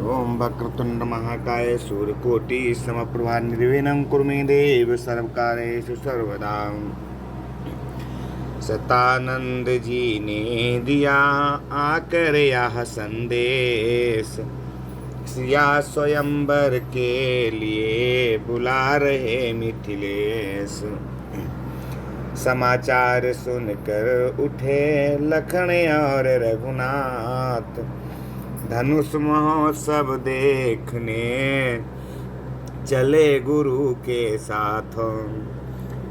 ओम वक्रतुंड महाकाय सूर्यकोटि समप्रभा निर्विघ्नं कुरु मे देव सर्वकार्येषु सर्वदा। सतानंद जी ने दिया आकर यह संदेश, सिया स्वयंवर के लिए बुला रहे मिथिलेश। समाचार सुनकर उठे लखन और रघुनाथ, धनुष महोत्सव देखने चले गुरु के साथ।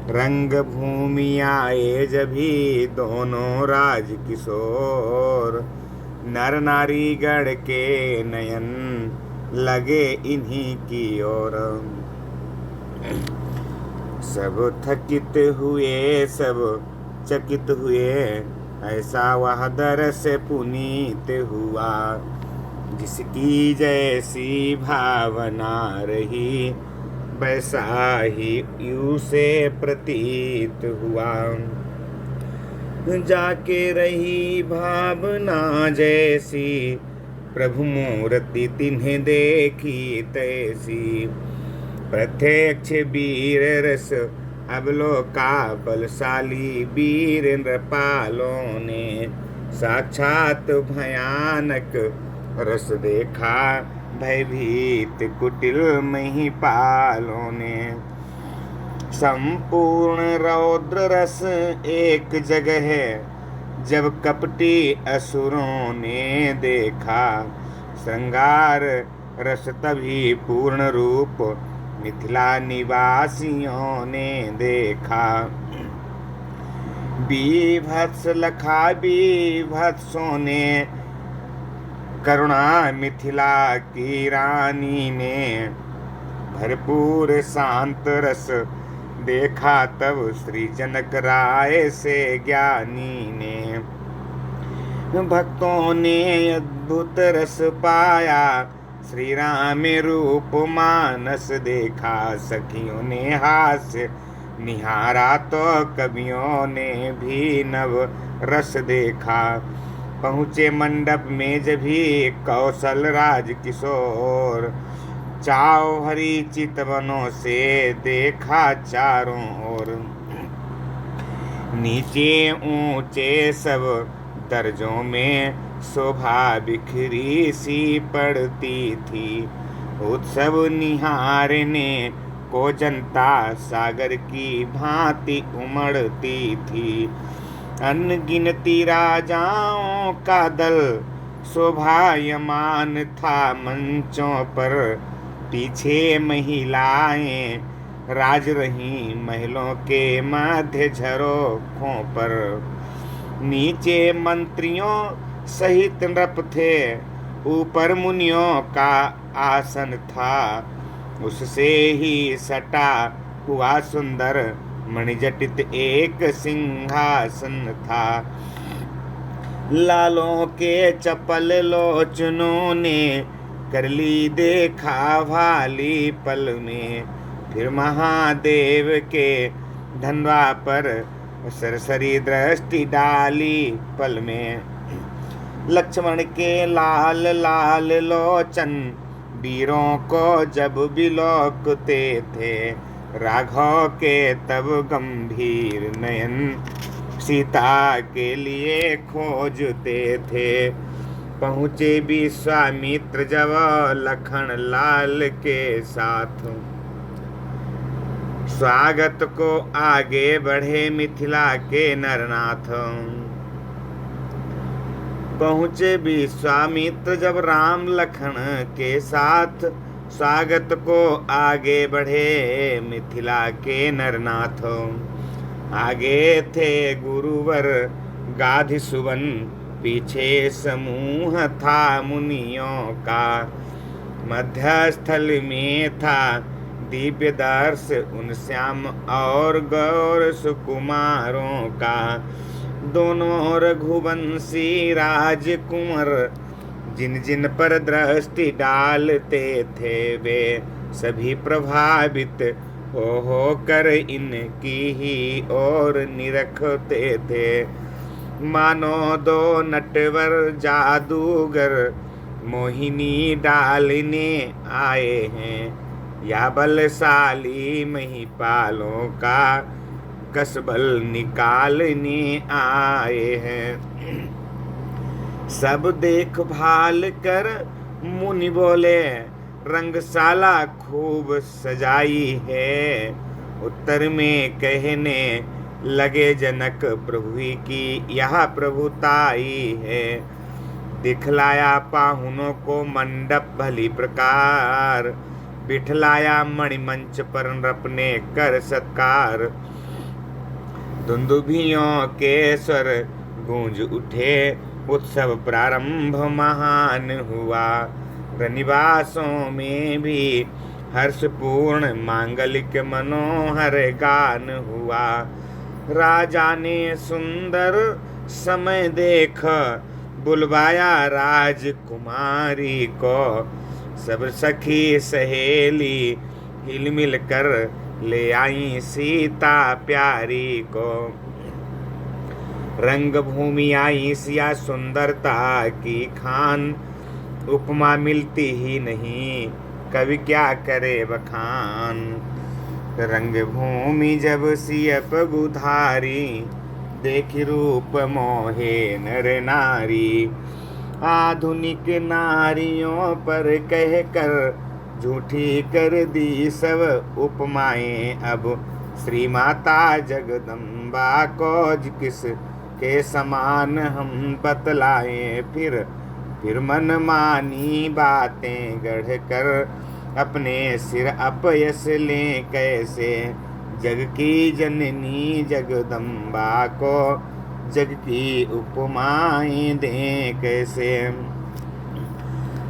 रंग भूमि आए जभी दोनों राज किशोर, नर नारी गढ़ के नयन लगे इन्हीं की ओर। सब थकित हुए सब चकित हुए, ऐसा वह दरस पुनीत हुआ। जिसकी जैसी भावना रही वैसा ही यू से प्रतीत हुआ। जाके रही भावना जैसी, प्रभु मूर्ति तिन्हें देखी तैसी। प्रत्यक्ष वीर रस अवलोका बलशाली, वीर नृपालों ने साक्षात भयानक रस देखा। भयभीत कुटिल महिपालों ने संपूर्ण रौद्र रस एक जगह है, जब कपटी असुरों ने देखा। श्रृंगार रस तभी पूर्ण रूप मिथिला निवासियों ने देखा। बीभत्स लखा बीभत्सों ने करुणा मिथिला की रानी ने, भरपूर शांत रस देखा तब श्री जनक राय से ज्ञानी ने। भक्तों ने अद्भुत रस पाया, श्री राम रूप मानस देखा। सखियों ने हास्य निहारा तो कवियों ने भी नव रस देखा। पहुँचे मंडप में जभी कौशल राज किशोर, चाव हरी चितवनों से देखा चारों ओर। नीचे ऊंचे सब दर्जों में शोभा बिखरी सी पड़ती थी। उत्सव निहारने को जनता सागर की भांति उमड़ती थी। अनगिनती राजाओं का दल शोभायमान था मंचों पर। पीछे महिलाएं राज रही महलों के मध्य झरोखों पर। नीचे मंत्रियों सहित नृप थे, ऊपर मुनियों का आसन था। उससे ही सटा हुआ सुंदर मणिजटित एक सिंहासन था। लालों के चपल लोचनों ने कर ली देखा भाली पल में। फिर महादेव के धनवा पर सरसरी दृष्टि डाली पल में। लक्ष्मण के लाल लाल लोचन वीरों को जब बिलोकते थे। राघव के तब गंभीर नयन सीता के लिए खोजते थे। पहुँचे विश्वामित्र जब लखन लाल के साथ। स्वागत को आगे बढ़े मिथिला के नरनाथ। पहुँचे विश्वामित्र जब राम लखन के साथ। स्वागत को आगे बढ़े मिथिला के नरनाथ। आगे थे गुरुवर गाधि सुवन, पीछे समूह था मुनियों का। मध्यस्थल में था दिव्य दर्श उन श्याम और गौर सुकुमारों का। दोनों रघुवंशी राजकुमार जिन जिन पर दृष्टि डालते थे, वे सभी प्रभावित हो कर इनकी ही ओर निरखते थे। मानो दो नटवर जादूगर मोहिनी डालने आए हैं, या बलशाली महिपालों का कसबल निकालने आए हैं। सब देखभाल कर मुनि बोले, रंगशाला खूब सजाई है। उत्तर में कहने लगे जनक, प्रभु ही की यह प्रभुताई है। दिखलाया पाहुनों को मंडप भली प्रकार, बिठलाया मणिमंच पर नृप ने कर सत्कार। दुंदुभियों के स्वर गूंज उठे, उत्सव प्रारंभ महान हुआ। रनिवासों में भी हर्षपूर्ण मांगलिक मनोहर गान हुआ। राजा ने सुंदर समय देख, बुलवाया राजकुमारी को। सब सखी सहेली हिलमिल कर ले आई सीता प्यारी को। रंग भूमि आई सिया सुंदरता की खान, उपमा मिलती ही नहीं कवि क्या करे बखान। रंग भूमि जब सियप गुधारी, देखी रूप मोहे नर नारी। आधुनिक नारियों पर कह कर झूठी कर दी सब उपमाएं। अब श्री माता जगदम्बा को किस के समान हम बतलाएं। फिर मन मानी बातें गढ़ कर अपने सिर अपयस लें कैसे। जग की जननी जगदम्बा को जग की उपमाएं दें कैसे।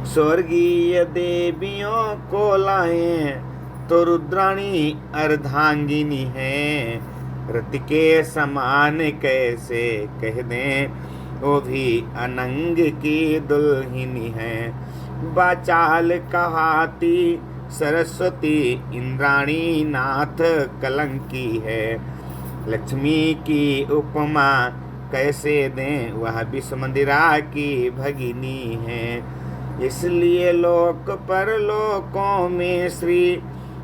स्वर्गीय देवियों को लाएं तो रुद्राणी अर्धांगिनी है। रति के समान कैसे कह दें, वो भी अनंग की दुल्हनी है। बाचाल कहाती सरस्वती, इंद्राणी नाथ कलंकी है। लक्ष्मी की उपमा कैसे दें, वह विषमंदिरा की भगिनी है। इसलिए लोक पर लोकों में श्री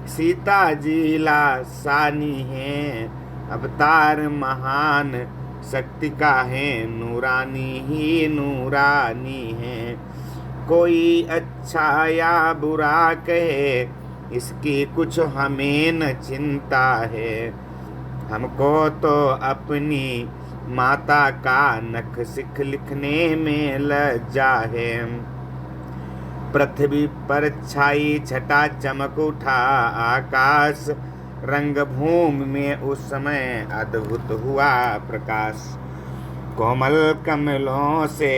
सीता जी लासानी है। अवतार महान शक्ति का है, नूरानी ही नूरानी है। कोई अच्छा या बुरा कहे, इसकी कुछ हमें न चिंता है। हमको तो अपनी माता का नख सिख लिखने में लज्जा है। पृथ्वी पर छाई छटा चमक उठा आकाश, रंग भूमि में उस समय अद्भुत हुआ प्रकाश। कोमल कमलों से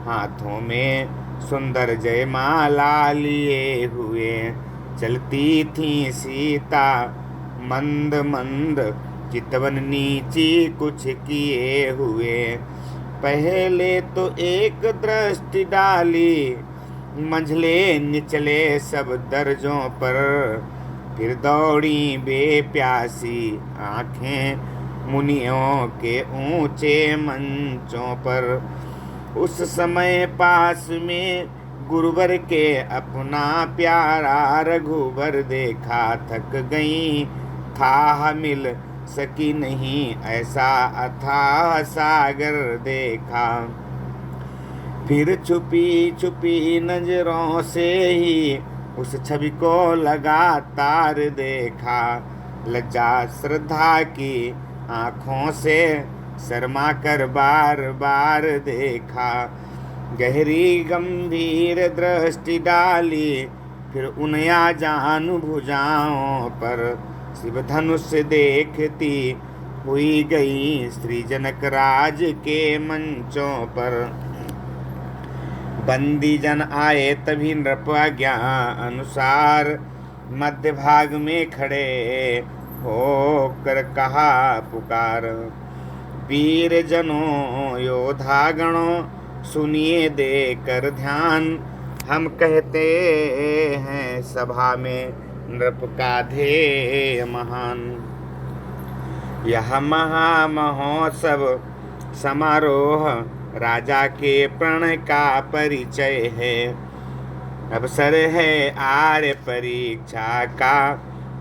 हाथों में सुंदर जयमाला लिए हुए, चलती थी सीता मंद मंद, चितवन नीची कुछ किए हुए। पहले तो एक दृष्टि डाली, मंझले निचले सब दर्जों पर। फिर दौड़ी बेप्यासी आंखें मुनियों के ऊंचे मंचों पर। उस समय पास में गुरुवर के अपना प्यारा रघुवर देखा। थक गई था मिल सकी नहीं, ऐसा अथाह सागर देखा। फिर छुपी छुपी नजरों से ही उस छवि को लगातार देखा। लज्जा श्रद्धा की आँखों से शर्मा कर बार बार देखा। गहरी गंभीर दृष्टि डाली, फिर उनया जान भुजाओं पर। शिव धनुष देखती हुई गई श्री जनक राज के मंचों पर। बंदी जन आए तभी नृप आज्ञा अनुसार, मध्य भाग में खड़े होकर कहा पुकार। वीर जनों योद्धा गणों सुनिए देकर ध्यान, हम कहते हैं सभा में नृप का ध्येय महान। यह महामहोत्सव समारोह राजा के प्रण का परिचय है। अवसर है आर्य परीक्षा का,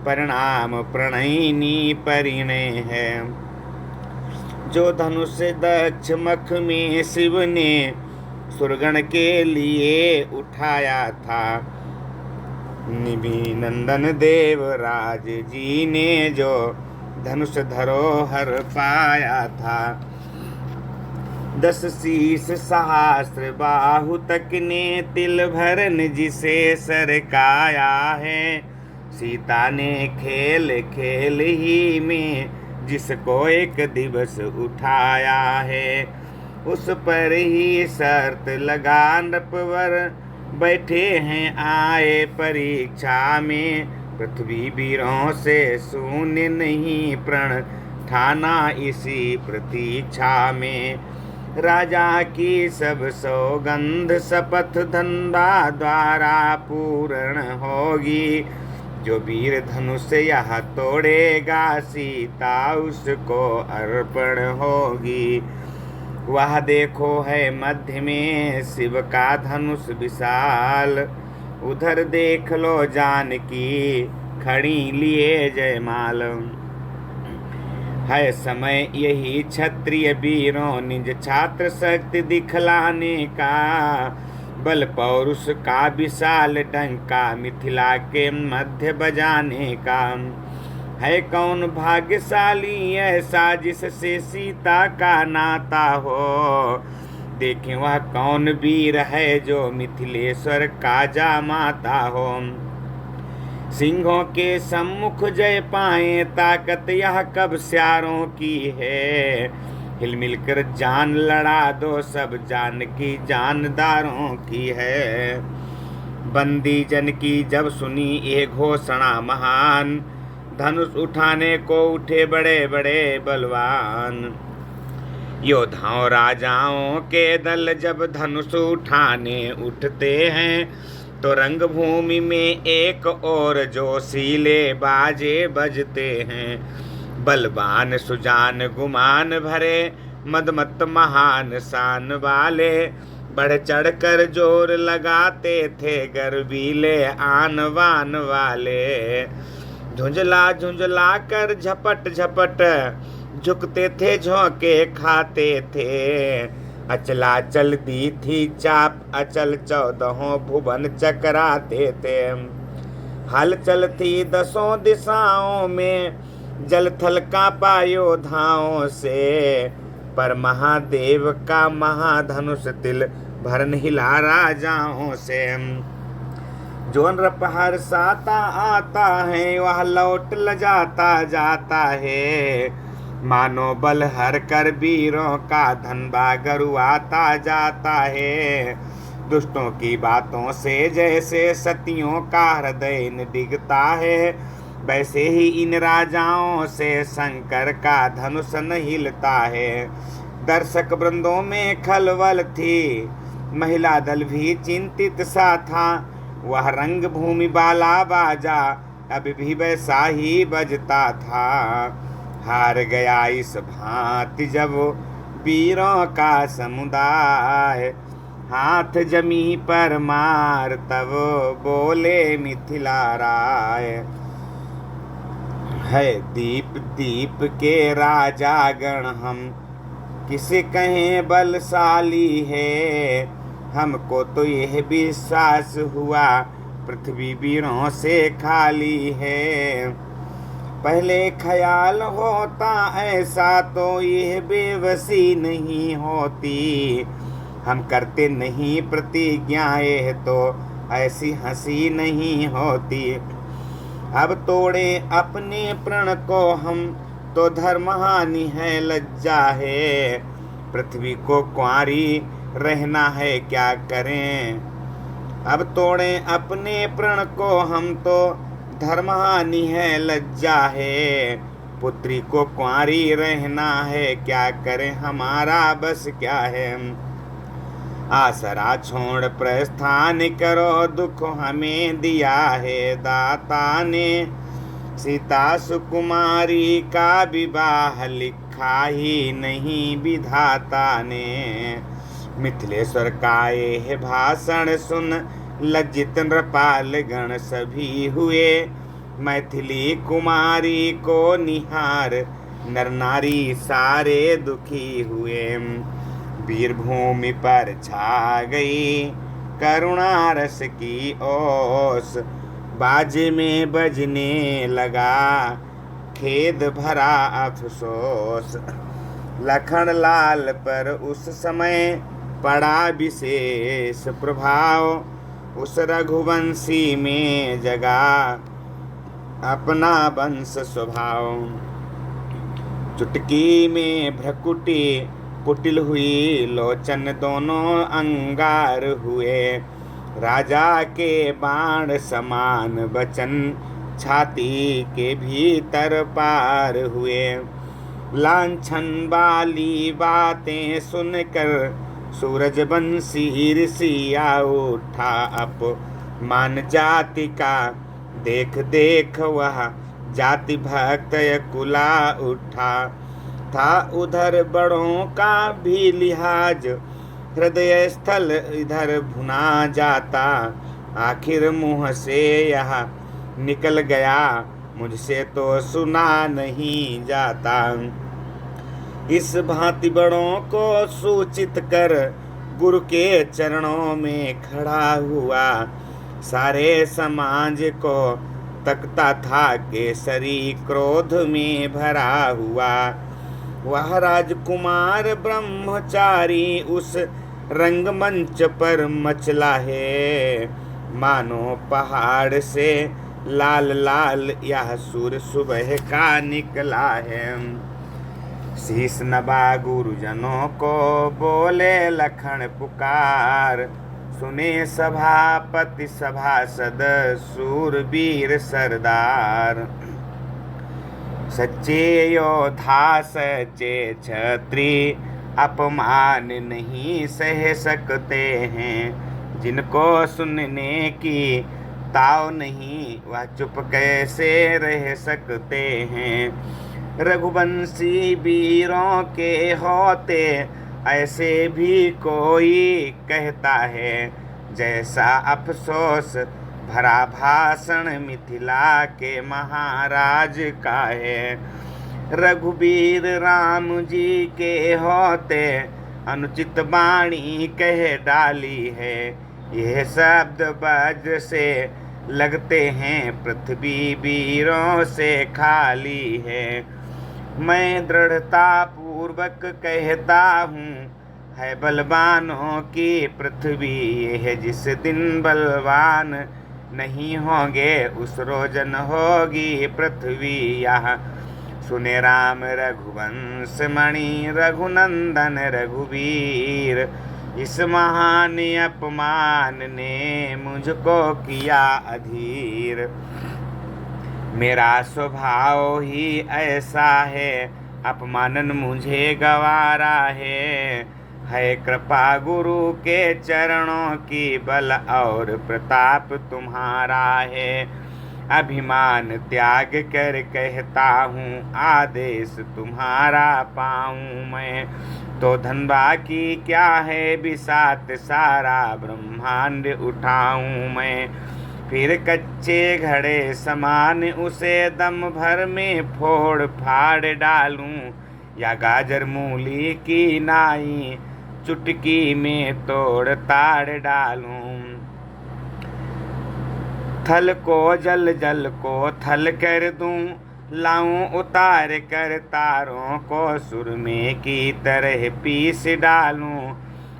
परिणाम प्रणयिनी परिणय है। जो धनुष दक्ष मख में शिव ने सुरगण के लिए उठाया था, निभि नंदन देवराज जी ने जो धनुष धरोहर पाया था। 10 शीस सहस्त्र बाहु तक ने तिल भरन जिसे सरकाया है। सीता ने खेल खेल ही में जिसको एक दिवस उठाया है, उस पर ही शर्त लगा नृपवर बैठे हैं आए परीक्षा में। पृथ्वी वीरों से शून्य नहीं, प्रण ठाना इसी प्रतीक्षा में। राजा की सब सौगंध शपथ धंधा द्वारा पूर्ण होगी, जो वीर धनुष यह तोड़ेगा सीता उसको अर्पण होगी। वह देखो है मध्य में शिव का धनुष विशाल, उधर देख लो जानकी खड़ी लिए जयमाल। है समय यही क्षत्रिय वीरों निज छात्र शक्ति दिखलाने का, बल पौरुष का विशाल डंका मिथिला के मध्य बजाने का। है कौन भाग्यशाली ऐसा जिससे सीता का नाता हो, देखें वह कौन वीर है जो मिथिलेश्वर का जामाता हो। सिंहों के सम्मुख जय पाए ताकत यह कब स्यारों की है, हिल मिलकर जान लड़ा दो सब जान की जानदारों की है। बंदी जन की जब सुनी ये घोषणा महान, धनुष उठाने को उठे बड़े बड़े बलवान। योद्धाओं राजाओं के दल जब धनुष उठाने उठते हैं, तो रंगभूमि में एक और जोशीले बाजे बजते हैं। बलवान सुजान गुमान भरे मदमत महान शान वाले, बढ़ चढ़ कर जोर लगाते थे गर्वीले आन बान वाले। झुंझला झुंझला कर झपट झपट झुकते थे झोंके खाते थे। अचला चल दी थी चाप अचल 14 भुवन चकराते थे। हलचल थी 10 दिशाओं में जल थल का योद्धाओं से, पर महादेव का महाधनुष तिल भरन हिला राजाओं से। जो नृप हर्षाता आता है वह लौट लजाता जाता है, मानो बल हर कर वीरों का धनबा गरुआता जाता है। दुष्टों की बातों से जैसे सतियों का हृदय डिगता है, वैसे ही इन राजाओं से शंकर का धनुष न हिलता है। दर्शक वृंदों में खलबल थी, महिला दल भी चिंतित सा था। वह रंग भूमि बाला बाजा अब भी वैसा ही बजता था। हार गया इस भांति जब वीरों का समुदाय, हाथ जमी पर मार तब बोले मिथिला राय। है दीप दीप के राजा गण हम किसे कहें बलशाली है, हमको तो यह विश्वास हुआ पृथ्वी वीरों से खाली है। पहले ख्याल होता ऐसा तो यह बेबसी नहीं होती, हम करते नहीं प्रतिज्ञा यह तो ऐसी हंसी नहीं होती। अब तोड़े अपने प्रण को हम तो धर्महानि है लज्जा है, पृथ्वी को कुंवारी रहना है क्या करें। अब तोड़े अपने प्रण को हम तो धर्महानि है लज्जा है, पुत्री को कुंवारी रहना है क्या करें हमारा बस क्या है। आसरा छोड़ प्रस्थान करो दुख हमें दिया है दाता ने, सीता सुकुमारी का विवाह लिखा ही नहीं विधाता ने। मिथिलेश्वर का यह भाषण सुन लज्जित नृपाल गण सभी हुए, मैथिली कुमारी को निहार नर नारी सारे दुखी हुए। वीर भूमि पर छा गई करुणा रस की ओस, बाजे में बजने लगा खेद भरा अफसोस। लखन लाल पर उस समय पड़ा विशेष प्रभाव, उस रघुवंशी में जगा अपना वंश स्वभाव। चुटकी में भ्रकुटी कुटिल हुई, लोचन दोनों अंगार हुए। राजा के बाण समान वचन, छाती के भीतर पार हुए। लांछन वाली बातें सुनकर सूरज बंसी ऋषिया उठा। अपमान जाति का देख देख वह जाति भक्त कुला उठा। था उधर बड़ों का भी लिहाज, हृदय स्थल इधर भुना जाता। आखिर मुँह से यह निकल गया, मुझसे तो सुना नहीं जाता। इस भांति बड़ों को सूचित कर गुरु के चरणों में खड़ा हुआ। सारे समाज को तकता था केसरी क्रोध में भरा हुआ। वह राजकुमार ब्रह्मचारी उस रंगमंच पर मचला है, मानो पहाड़ से लाल लाल यह सूर सुबह का निकला है। शीश नबा गुरुजनों को बोले लखन पुकार, सुने सभापति सभासद सूरवीर सरदार। सच्चे योद्धा सच्चे छत्री अपमान नहीं सह सकते हैं। जिनको सुनने की ताव नहीं, वह चुप कैसे रह सकते हैं। रघुवंशी वीरों के होते ऐसे भी कोई कहता है, जैसा अफसोस भरा भाषण मिथिला के महाराज का है। रघुवीर राम जी के होते अनुचित वाणी कह डाली है। यह शब्द वज्र से लगते हैं, पृथ्वी वीरों से खाली है। मैं दृढ़ता पूर्वक कहता हूँ, है बलवानों की पृथ्वी। यह जिस दिन बलवान नहीं होंगे, उस रोजन होगी पृथ्वी यह। सुने राम रघुवंश मणि रघुनंदन रघुवीर, इस महान अपमान ने मुझको किया अधीर। मेरा स्वभाव ही ऐसा है, अपमानन मुझे गवारा है कृपा गुरु के चरणों की, बल और प्रताप तुम्हारा है। अभिमान त्याग कर कहता हूँ, आदेश तुम्हारा पाऊँ मैं। तो धनबा की क्या है बिसात, सारा ब्रह्मांड उठाऊँ मैं। फिर कच्चे घड़े समान उसे दम भर में फोड़ फाड़ डालूं, या गाजर मूली की नाई चुटकी में तोड़ ताड़ डालूं। थल को जल जल को थल कर दूं, लाऊं उतार कर तारों को सुरमे की तरह पीस डालूं।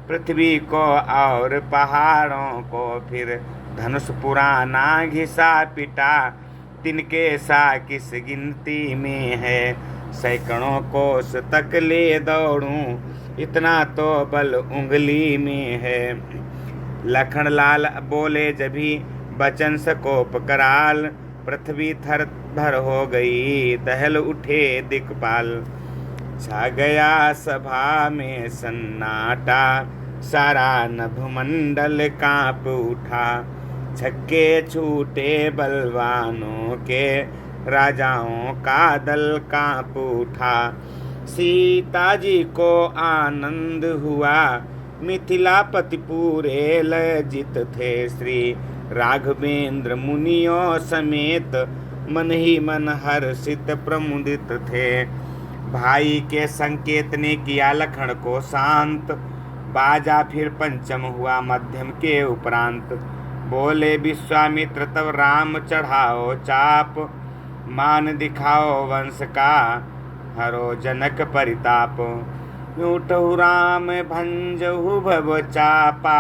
पृथ्वी को और पहाड़ों को फिर धनुष पुराना घिसा पिटा, तिनके सा किस गिनती में है। सैकड़ों कोस तक ले दौड़ूं, इतना तो बल उंगली में है। लखन लाल बोले जभी बचन सकोप कराल, पृथ्वी थर थर हो गई दहल उठे दिक्पाल। छा गया सभा में सन्नाटा, सारा नभमंडल कांप उठा। छक्के छूटे बलवानों के, राजाओं का दल कांप उठा। सीता जी को आनंद हुआ, मिथिलापति पूरे लज्जित थे। श्री राघवेंद्र मुनियों समेत मन ही मन हर्षित प्रमुदित थे। भाई के संकेत ने किया लखन को शांत, बाजा फिर पंचम हुआ मध्यम के उपरांत। बोले विश्वामित्र तब राम चढ़ाओ चाप, मान दिखाओ वंश का हरो जनक परिताप। उठहु राम भंजहु भव चापा,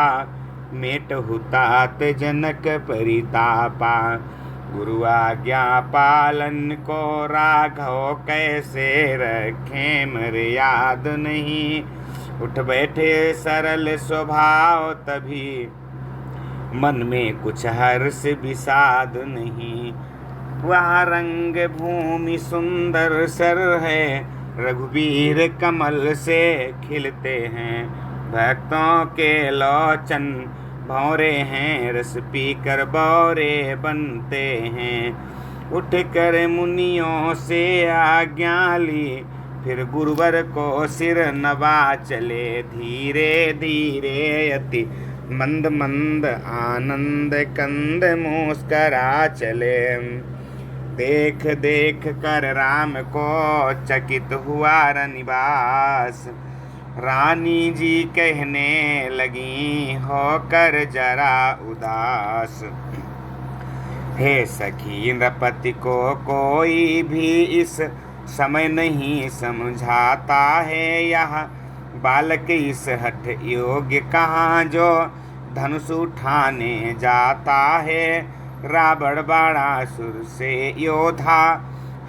मेटहु तात जनक परितापा। गुरु आज्ञा पालन को राघव कैसे रखें मर्याद नहीं। उठ बैठे सरल स्वभाव तभी, मन में कुछ हर्ष विषाद नहीं। वह रंग भूमि सुंदर सर है, रघुवीर कमल से खिलते हैं। भक्तों के लोचन भौरे हैं, रस पीकर बौरे बनते हैं। उठ कर मुनियों से आज्ञा ली, फिर गुरुवर को सिर नवा चले। धीरे धीरे अति मंद मंद आनंद कंद मुस्करा चले। देख देख कर राम को चकित हुआ रनिवास, रानी जी कहने लगी होकर जरा उदास। हे सखी नृपति को कोई भी इस समय नहीं समझाता है। यह बालक इस हठ योग्य कहाँ जो धनुष उठाने जाता है। रावण बाणासुर से योद्धा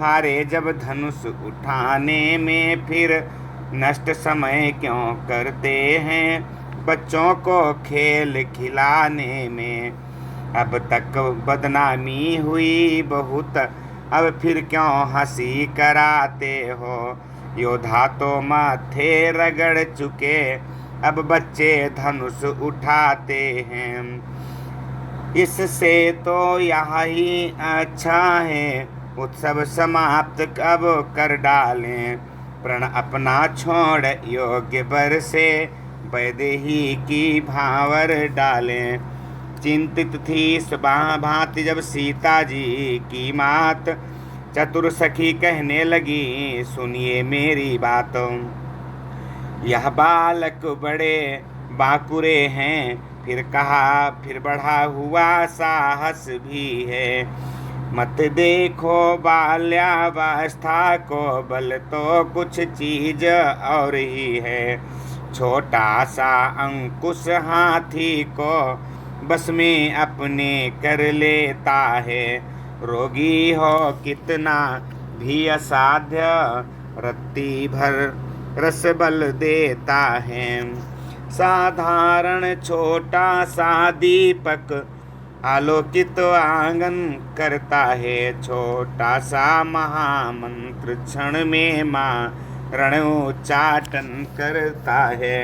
हारे जब धनुष उठाने में, फिर नष्ट समय क्यों करते हैं बच्चों को खेल खिलाने में। अब तक बदनामी हुई बहुत, अब फिर क्यों हंसी कराते हो। योद्धा तो माथे रगड़ चुके, अब बच्चे धनुष उठाते हैं। इससे तो यही अच्छा है, उत्सव समाप्त अब कर डालें। प्रण अपना छोड़ योग्य बर से, वैदेही की भावर डालें। चिंतित थी सुबह भांति जब सीता जी की मात, चतुर सखी कहने लगी सुनिए मेरी बातों। यह बालक बड़े बाकुरे हैं, फिर कहा फिर बढ़ा हुआ साहस भी है। मत देखो बाल्यावस्था को, बल तो कुछ चीज और ही है। छोटा सा अंकुश हाथी को बस में अपने कर लेता है। रोगी हो कितना भी असाध्य, रत्ती भर रस बल देता है। साधारण छोटा सा दीपक आलोकित आंगन करता है। छोटा सा महामंत्र क्षण में मारण उच्चाटन करता है।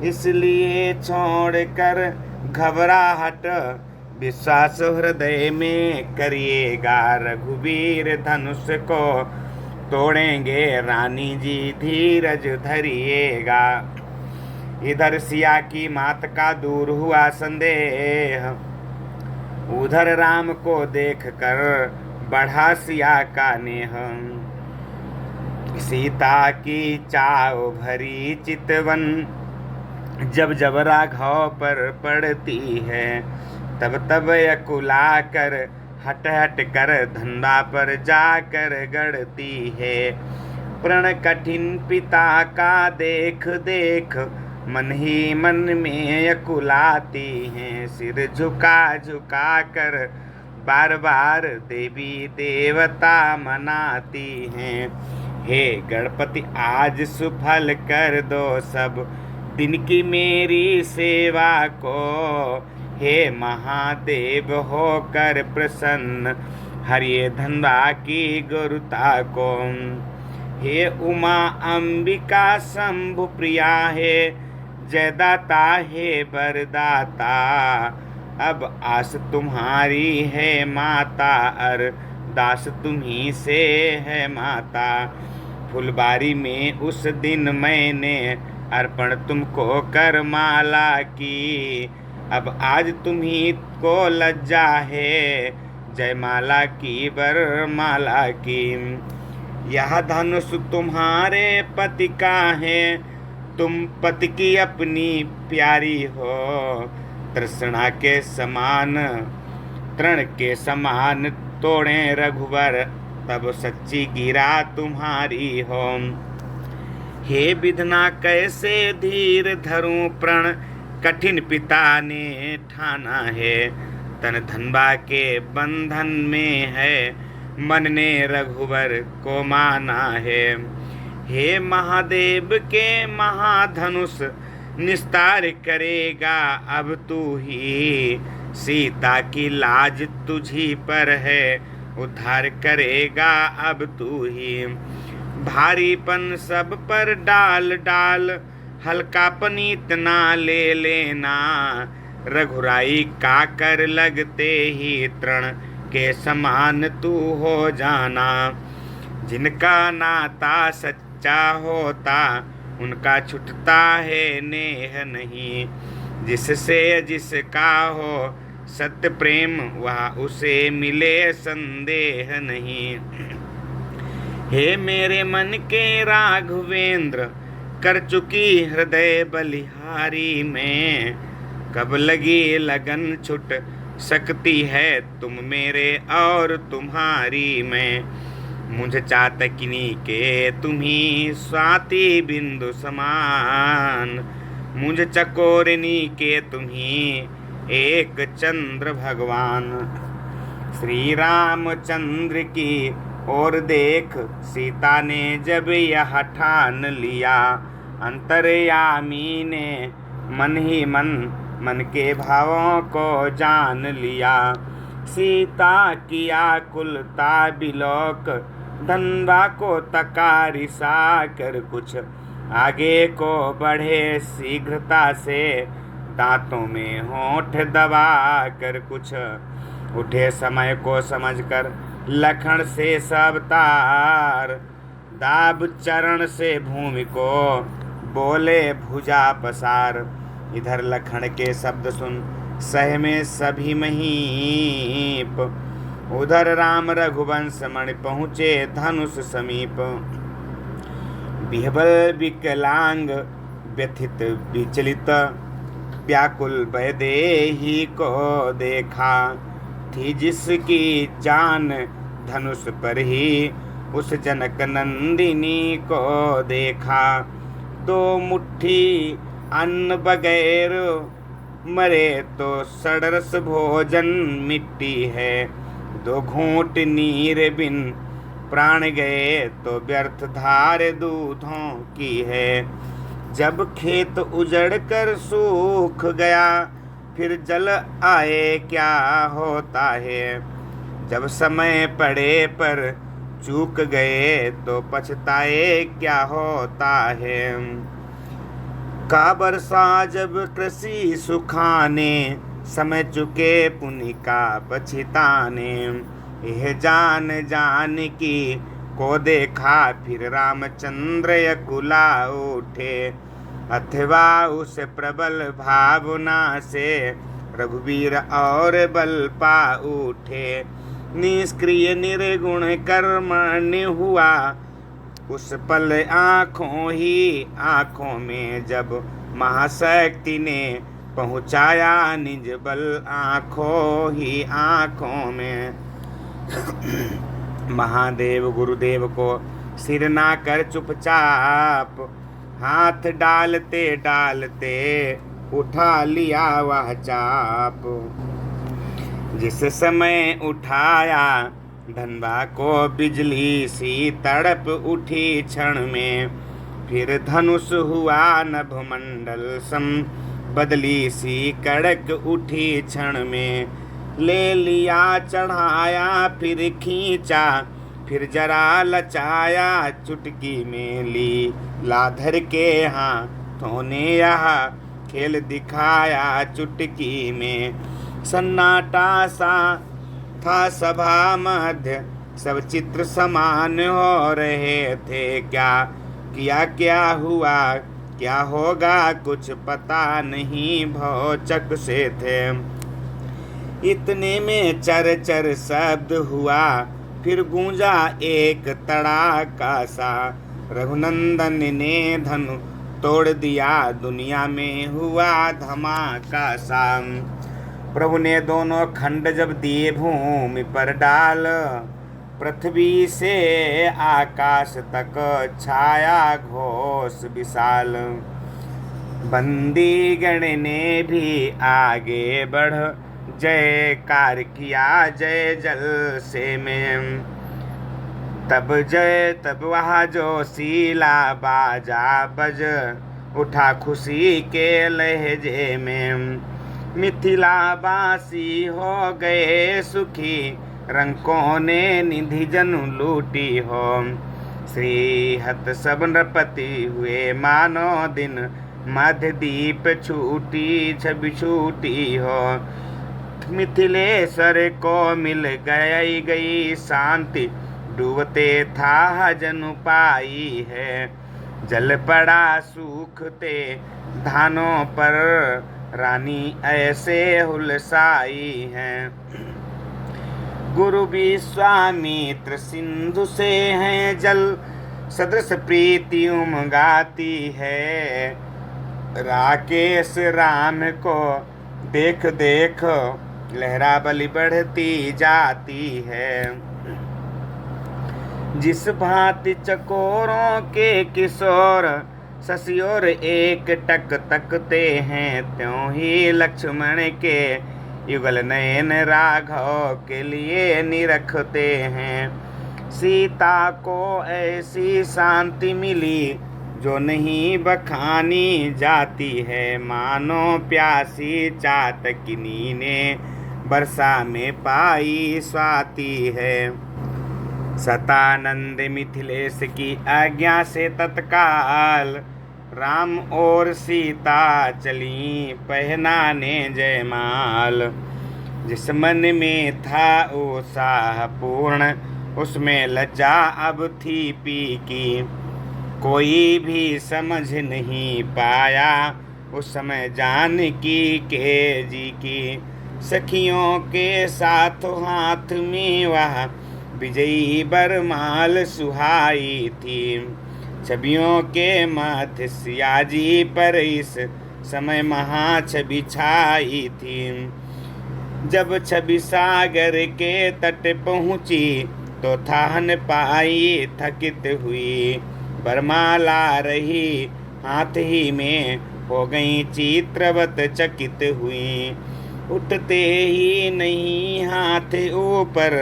इसलिए छोड़कर घबराहट विश्वास हृदय में करिएगा। रघुवीर धनुष को तोड़ेंगे, रानी जी धीरज धरिएगा। इधर सिया की मात का दूर हुआ संदेह, उधर राम को देख कर बढ़ा सिया का नेह। सीता की चाव भरी चितवन जब जब राघव पर पड़ती है, तब तब अकुला कर हट हट कर धंधा पर जाकर गड़ती है। प्रण कठिन पिता का देख देख मन ही मन में अकुलाती हैं। सिर झुका झुका कर बार बार देवी देवता मनाती हैं। हे गणपति आज सुफल कर दो सब दिन की मेरी सेवा को। हे महादेव होकर प्रसन्न हरिये धंधा की गुरुता को। हे उमा अंबिका शंभु प्रिया है जयदाता हे वरदाता। अब आस तुम्हारी है माता, अरदास तुम्ही से है माता। फुलबारी में उस दिन मैंने अर्पण तुमको कर माला की। अब आज तुम्ही को लज्जा है, जयमाला की वरमाला की। यह धनुष तुम्हारे पति का है, तुम पति की अपनी प्यारी हो। तृष्णा के समान तृण के समान तोड़े रघुवर, तब सच्ची गिरा तुम्हारी हो। हे विधना कैसे धीर धरूं प्रण, कठिन पिता ने ठाना है। तन धनबा के बंधन में है, मन ने रघुवर को माना है। हे महादेव के महाधनुष, निस्तार करेगा अब तू ही। सीता की लाज तुझी पर है, उद्धार करेगा अब तू ही। भारीपन सब पर डाल डाल, हल्कापन इतना ले लेना। रघुराई का कर लगते ही, तृण के समान तू हो जाना। जिनका नाता सच्चा होता, उनका छुटता है नेह नहीं। जिससे जिसका हो सत्य प्रेम, वह उसे मिले संदेह नहीं। हे मेरे मन के राघवेंद्र, कर चुकी हृदय बलिहारी में। कब लगी लगन छुट सकती है, तुम मेरे और तुम्हारी में। मुझ चातकिनी के तुम्ही स्वाति बिंदु समान, मुझ चकोरिनी के तुम्ही एक चंद्र भगवान। श्री रामचंद्र की और देख, सीता ने जब यह ठान लिया। अंतर्यामी ने मन ही मन के भावों को जान लिया। सीता किया कुलता बिलोक, धनबा को तकारिसा कर कुछ आगे को बढ़े शीघ्रता से। दांतों में होंठ दबा कर कुछ उठे समय को समझकर, लखन से सब तार। दाब चरण से भूमि को बोले भुजा पसार। इधर लखन के शब्द सुन सहमे सभी महीप, उधर राम रघुवंश मणि पहुँचे धनुष समीप। बिहबल विकलांग व्यथित विचलित, व्याकुल वैदेही को देखा। थी जिसकी जान धनुष पर ही, उस जनक नंदिनी को देखा। दो मुट्ठी अन्न बगैर मरे तो सड़रस भोजन मिट्टी है। दो घूंट नीर बिन प्राण गए तो व्यर्थ धार दूधों की है। जब खेत उजड़ कर सूख गया, फिर जल आए क्या होता है। जब समय पड़े पर चूक गए तो पछताए क्या होता है। का बरसा जब कृषि सुखाने, समय चुके पुनि का पछताने। यह जान जान की को देखा, फिर रामचंद्र यकुला उठे। अथवा उस प्रबल भावना से रघुवीर और बल पा उठे। निष्क्रिय निर्गुण कर्मण्य हुआ, उस पल आँखों ही आँखों में जब महाशक्ति ने पहुँचाया निज बल आँखों ही आँखों में। महादेव गुरुदेव को सिर ना कर चुपचाप, हाथ डालते डालते उठा लिया वह चाप। जिस समय उठाया धनबा को बिजली सी तड़प उठी क्षण में। फिर धनुष हुआ नभमंडल सम, बदली सी कड़क उठी क्षण में। ले लिया चढ़ाया फिर खींचा, फिर जरा लचाया चुटकी में ली। लाधर के हाथों ने यह खेल दिखाया चुटकी में। सन्नाटा सा था सभा मध्य, सब चित्र समान हो रहे थे। क्या किया क्या हुआ क्या होगा कुछ पता नहीं, भौचक से थे। इतने में चर चर शब्द हुआ, फिर गूंजा एक तड़ाका सा। रघुनंदन ने धनु तोड़ दिया, दुनिया में हुआ धमाका सा। प्रभु ने दोनों खंड जब दिए भूमि पर डाल, पृथ्वी से आकाश तक छाया घोष विशाल। बंदी गण ने भी आगे बढ़, जयकार किया जय जल से में। तब वहाँ जो शीला बाजा बज उठा खुशी के लहजे में। मिथिलावासी हो गए सुखी, रंकों ने निधि जन लूटी हो। श्री हत सब नृपति हुए मानो दिन, मध्य दीप छूटी छवि छूटी हो। मिथिलेश्वर को मिल गई शांति, डूबते था जनु पाई है। जल पड़ा सूखते धानों पर, रानी ऐसे हुलसाई है। गुरु विश्वामित्र सिंधु से हैं जल, सदृश प्रीति उमगाती है। राकेश राम को देख देख लहराबली बढ़ती जाती है। जिस भांति चकोरों के किशोर शशियोर एक टक तकते हैं, त्यों ही लक्ष्मण के युगल नयन राघव के लिए निरखते हैं। सीता को ऐसी शांति मिली जो नहीं बखानी जाती है, मानो प्यासी चातकिनी ने वर्षा में पाई स्वाति है। सतानंद मिथिलेश की आज्ञा से तत्काल, राम और सीता चली पहनाने जयमाल। जिस मन में था उत्साह पूर्ण, उसमें लज्जा अब थी पी की। कोई भी समझ नहीं पाया उस समय जानकी के जी की। सखियों के साथ हाथ में वह विजयी बरमाल सुहाई थी। छवियों के माथे सियाजी पर इस समय महाछवि छाई थी। जब छवि सागर के तट पहुँची, तो थान पाई थकित हुई। बरमाला रही हाथ ही में, हो गई चित्रवत चकित हुई। उठते ही नहीं हाथ ऊपर,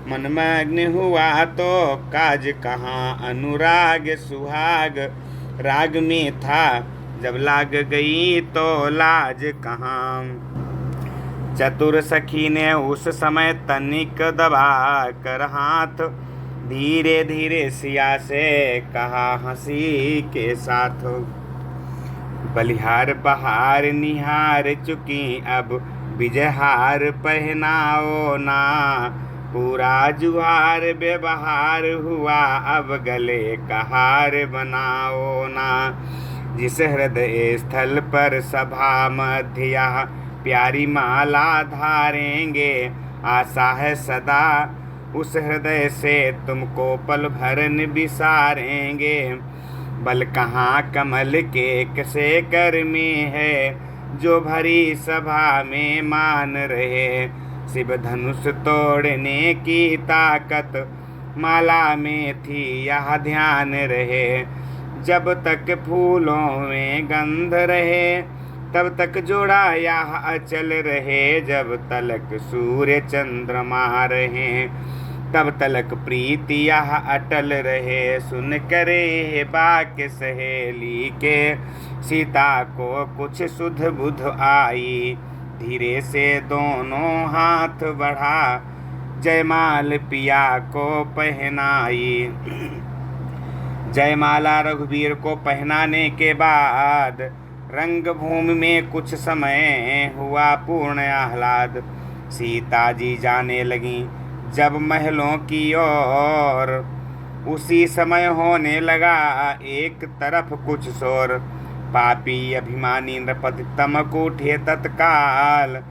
मनमग्न हुआ तो काज कहाँ। अनुराग सुहाग राग में था, जब लाग गई तो लाज कहाँ। चतुर सखी ने उस समय तनिक दबा कर हाथ, धीरे धीरे सिया से कहा हंसी के साथ। बलिहार बहार निहार चुकी, अब विजयहार पहनाओ ना। पूरा जुहार व्यवहार हुआ, अब गले का हार बनाओ ना। जिस हृदय स्थल पर सभा मध्य यह प्यारी माला धारेंगे, आशा है सदा उस हृदय से तुमको पल भर बिसारेंगे। बल कहाँ कमल के कसे कर में है, जो भरी सभा में मान रहे। शिव धनुष तोड़ने की ताकत माला में थी, यह ध्यान रहे। जब तक फूलों में गंध रहे, तब तक जोड़ा यह अचल रहे। जब तलक सूर्य चंद्रमा रहे, तब तलक प्रीति यह अटल रहे। सुन करे बाक सहेली के, सीता को कुछ सुध बुध आई। धीरे से दोनों हाथ बढ़ा, जयमाल पिया को पहनाई। जयमाला रघुवीर को पहनाने के बाद रंगभूमि में कुछ समय हुआ पूर्ण आह्लाद। सीता जी जाने लगी जब महलों की ओर, उसी समय होने लगा एक तरफ कुछ शोर। पापी अभिमानी नृपति तमक उठे तत्काल,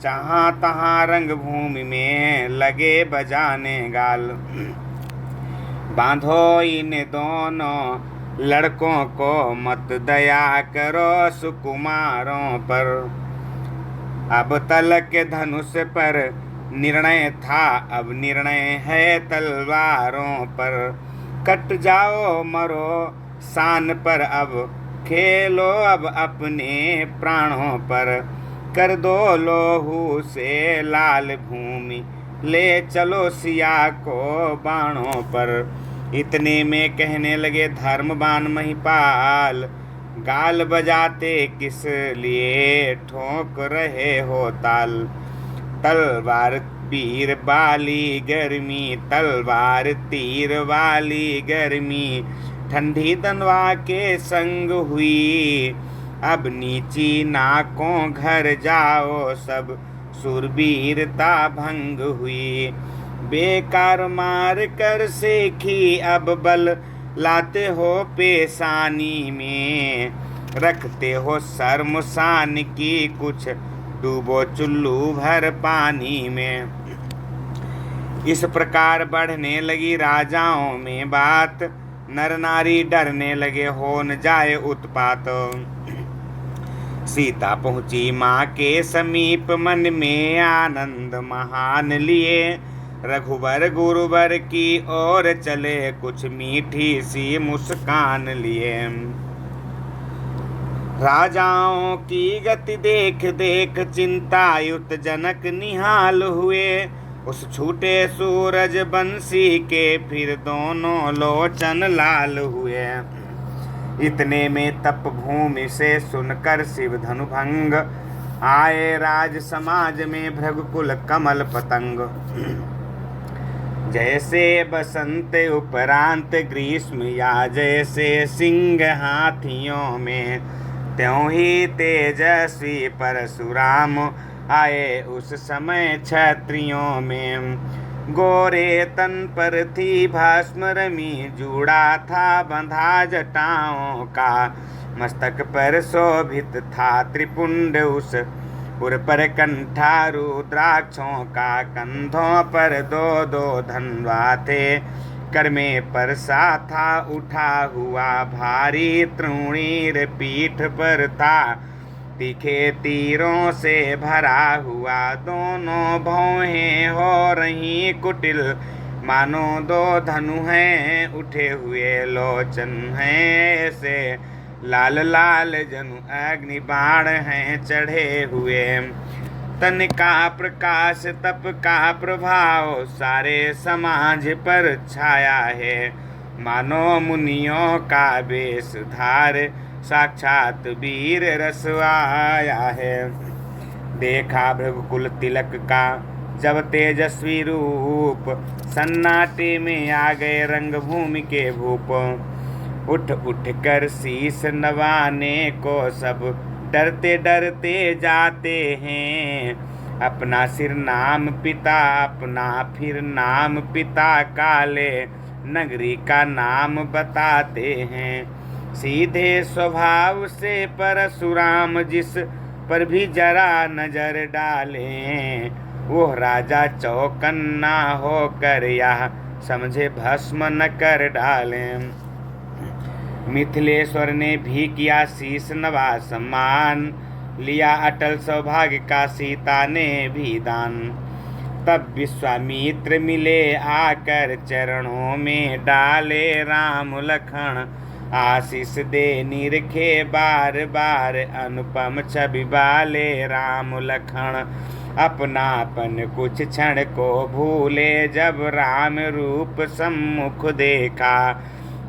जहाँ तहाँ रंग भूमि में लगे बजाने गाल। बांधो इन दोनों लड़कों को मत दया करो सुकुमारों पर। अब तलक के धनुष पर निर्णय था, अब निर्णय है तलवारों पर। कट जाओ मरो शान पर, अब खेलो अब अपने प्राणों पर। कर दो लोहू से लाल भूमि, ले चलो सिया को बाणों पर। इतने में कहने लगे धर्मवान महिपाल, गाल बजाते किस लिए ठोक रहे हो ताल। तलवार तीर वाली गर्मी, तलवार तीर वाली गर्मी, ठंडी तनवा के संग हुई। अब नीची नाकों घर जाओ सब, सुरवीरता भंग हुई। बेकार मार कर सेखी अब बल, लाते हो पेशानी में। रखते हो शर्मशान की कुछ, डूबो चुल्लू भर पानी में। इस प्रकार बढ़ने लगी राजाओं में बात, नर नारी डरने लगे हो न जाए उत्पात। सीता पहुँची माँ के समीप, मन में आनंद महान लिए। रघुबर गुरुवर की ओर चले, कुछ मीठी सी मुस्कान लिए। राजाओं की गति देख देख चिंतायुत जनक निहाल हुए। उस छूटे सूरज बंसी के फिर दोनों लोचन लाल हुए। इतने में तप भूमि से सुनकर शिव धनु भंग, आए राज समाज में भृगुकुल कमल पतंग। जैसे बसंत उपरांत ग्रीष्म, या जैसे सिंह हाथियों में, त्यों ही तेजस्वी परशुराम आए उस समय क्षत्रियों में। गोरे तन पर थी भस्म रमी, जूड़ा था बंधा जटाओं का। मस्तक पर शोभित था त्रिपुंड, उस पुर पर कंठा रुद्राक्षों का। कंधों पर दो दो धनवा थे, कर में परसा था उठा हुआ भारी। त्रिणीर पीठ पर था तीखे तीरों से भरा हुआ। दोनों भौहें हो रही कुटिल, मानो दो धनु हैं उठे हुए। लोचन हैं ऐसे लाल लाल, जनु अग्नि बाण हैं चढ़े हुए। तन का प्रकाश तप का प्रभाव, सारे समाज पर छाया है। मानो मुनियों का वेश धार, साक्षात वीर रस आया है। देखा भृगुकुल तिलक का जब तेजस्वी रूप, सन्नाटे में आ गए रंगभूमि के भूप। उठ उठ कर शीस नवाने को सब डरते डरते जाते हैं। अपना सिर नाम पिता अपना, फिर नाम पिता काले नगरी का नाम बताते हैं। सीधे स्वभाव से परशुराम जिस पर भी जरा नजर डालें, वो राजा चौकन्ना होकर यह समझे भस्म न कर डालें। मिथिलेश्वर ने भी किया शीश नवा सम्मान, लिया अटल सौभाग्य का सीता ने भी दान। तब विश्वामित्र मिले आकर चरणों में डाले राम लखन। आशीष दे निरखे बार बार, अनुपम छवि वाले राम लखन। अपनापन कुछ क्षण को भूले, जब राम रूप सम्मुख देखा।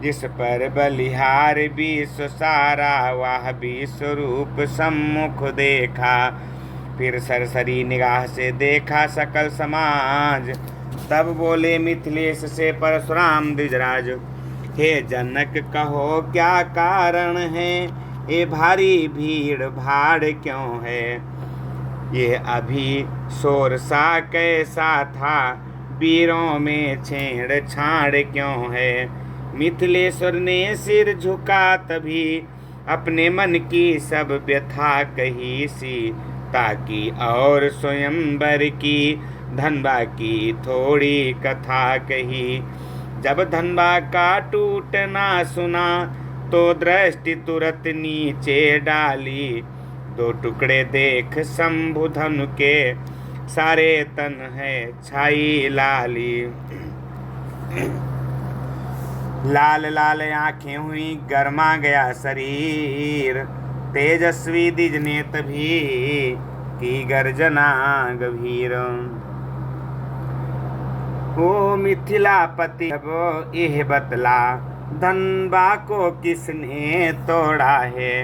जिस पर बलिहार विश्व सारा, वह विश्व रूप सम्मुख देखा। फिर सरसरी निगाह से देखा सकल समाज, तब बोले मिथिलेश से परशुराम द्विजराज। हे जनक कहो क्या कारण है, ये भारी भीड़ भाड़ क्यों है। ये अभी शोर सा कैसा था, वीरों में छेड़ छाड़ क्यों है। मिथिलेश्वर ने सिर झुका तभी, अपने मन की सब व्यथा कही सी, ताकि और स्वयंवर की धनबा की थोड़ी कथा कही। जब धनबा का टूटना सुना, तो दृष्टि तुरंत नीचे डाली। दो टुकड़े देख शंभु धनु के, सारे तन है छाई लाली। लाल लाल आंखें हुई गरमा गया शरीर, तेजस्वी द्विज नेत्र भी की गर्जना गंभीर। ओ मिथिलापति अब यह बतला, धनबा को किसने तोड़ा है,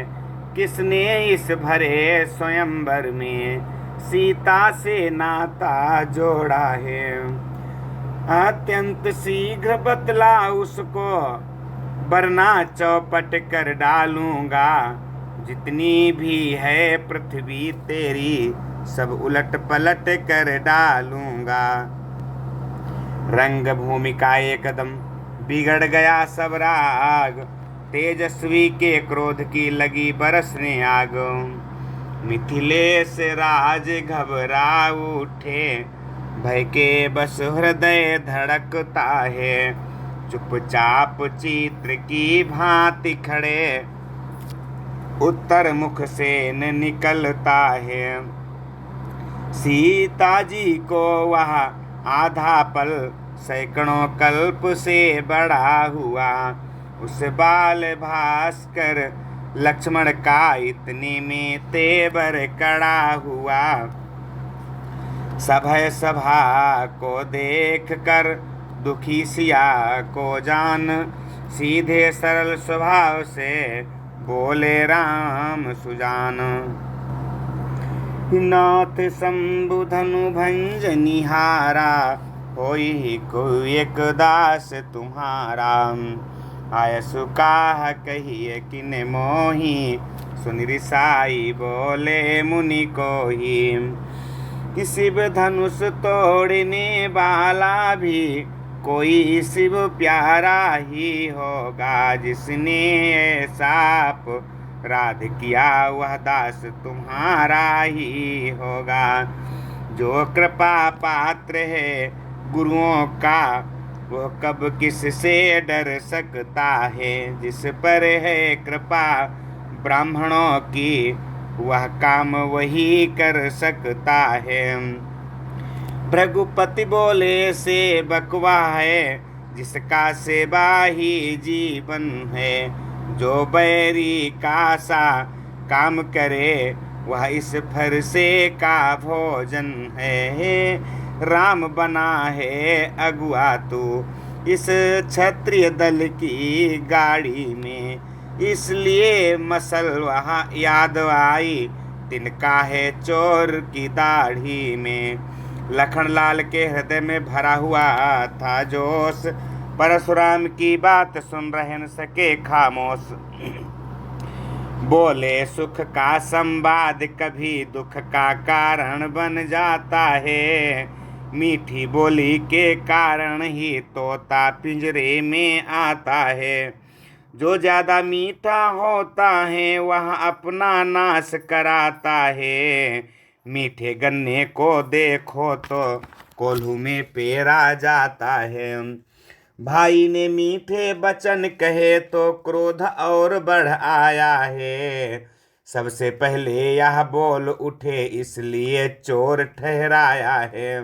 किसने इस भरे स्वयंवर में सीता से नाता जोड़ा है। अत्यंत शीघ्र बतला उसको, वरना चौपट कर डालूंगा। जितनी भी है पृथ्वी तेरी, सब उलट पलट कर डालूंगा। रंग भूमि का एकदम बिगड़ गया सब राग, तेजस्वी के क्रोध की लगी बरसने आग। मिथिलेश राज घबरा उठे, भय के बस हृदय धड़कता है। चुपचाप चित्र की भांति खड़े, उत्तर मुख से न निकलता है। सीता जी को वह आधा पल सैकड़ों कल्प से बड़ा हुआ। उस बाल भास्कर लक्ष्मण का इतने में तेवर कड़ा हुआ। सभय सभा को देख कर दुखी सिया को जान, सीधे सरल स्वभाव से बोले राम सुजान। नाथ शंभु धनु भंज निहारा, होई को एक दास तुम्हारा। आयसु काह कहिए किन मोही, सुन रिसाई बोले मुनि को ही। शिव धनुष तोड़ने वाला भी कोई शिव प्यारा ही होगा। जिसने ऐसा अपराध किया, वह दास तुम्हारा ही होगा। जो कृपा पात्र है गुरुओं का, वह कब किससे डर सकता है। जिस पर है कृपा ब्राह्मणों की, वह काम वही कर सकता है। भृगुपति बोले से बकवा है, जिसका सेवा ही जीवन है। जो बैरी का सा काम करे, वह इस फरसे का भोजन है। राम बना है अगुआ तू इस क्षत्रिय दल की गाड़ी में, इसलिए मसल वहाँ याद आई, तिनका है चोर की दाढ़ी में। लखनलाल के हृदय में भरा हुआ था जोश, परशुराम की बात सुन रह न सके खामोश। बोले सुख का संवाद कभी दुख का कारण बन जाता है। मीठी बोली के कारण ही तोता पिंजरे में आता है। जो ज्यादा मीठा होता है, वह अपना नाश कराता है। मीठे गन्ने को देखो तो कोल्हू में पेरा जाता है। भाई ने मीठे वचन कहे तो क्रोध और बढ़ आया है। सबसे पहले यह बोल उठे, इसलिए चोर ठहराया है।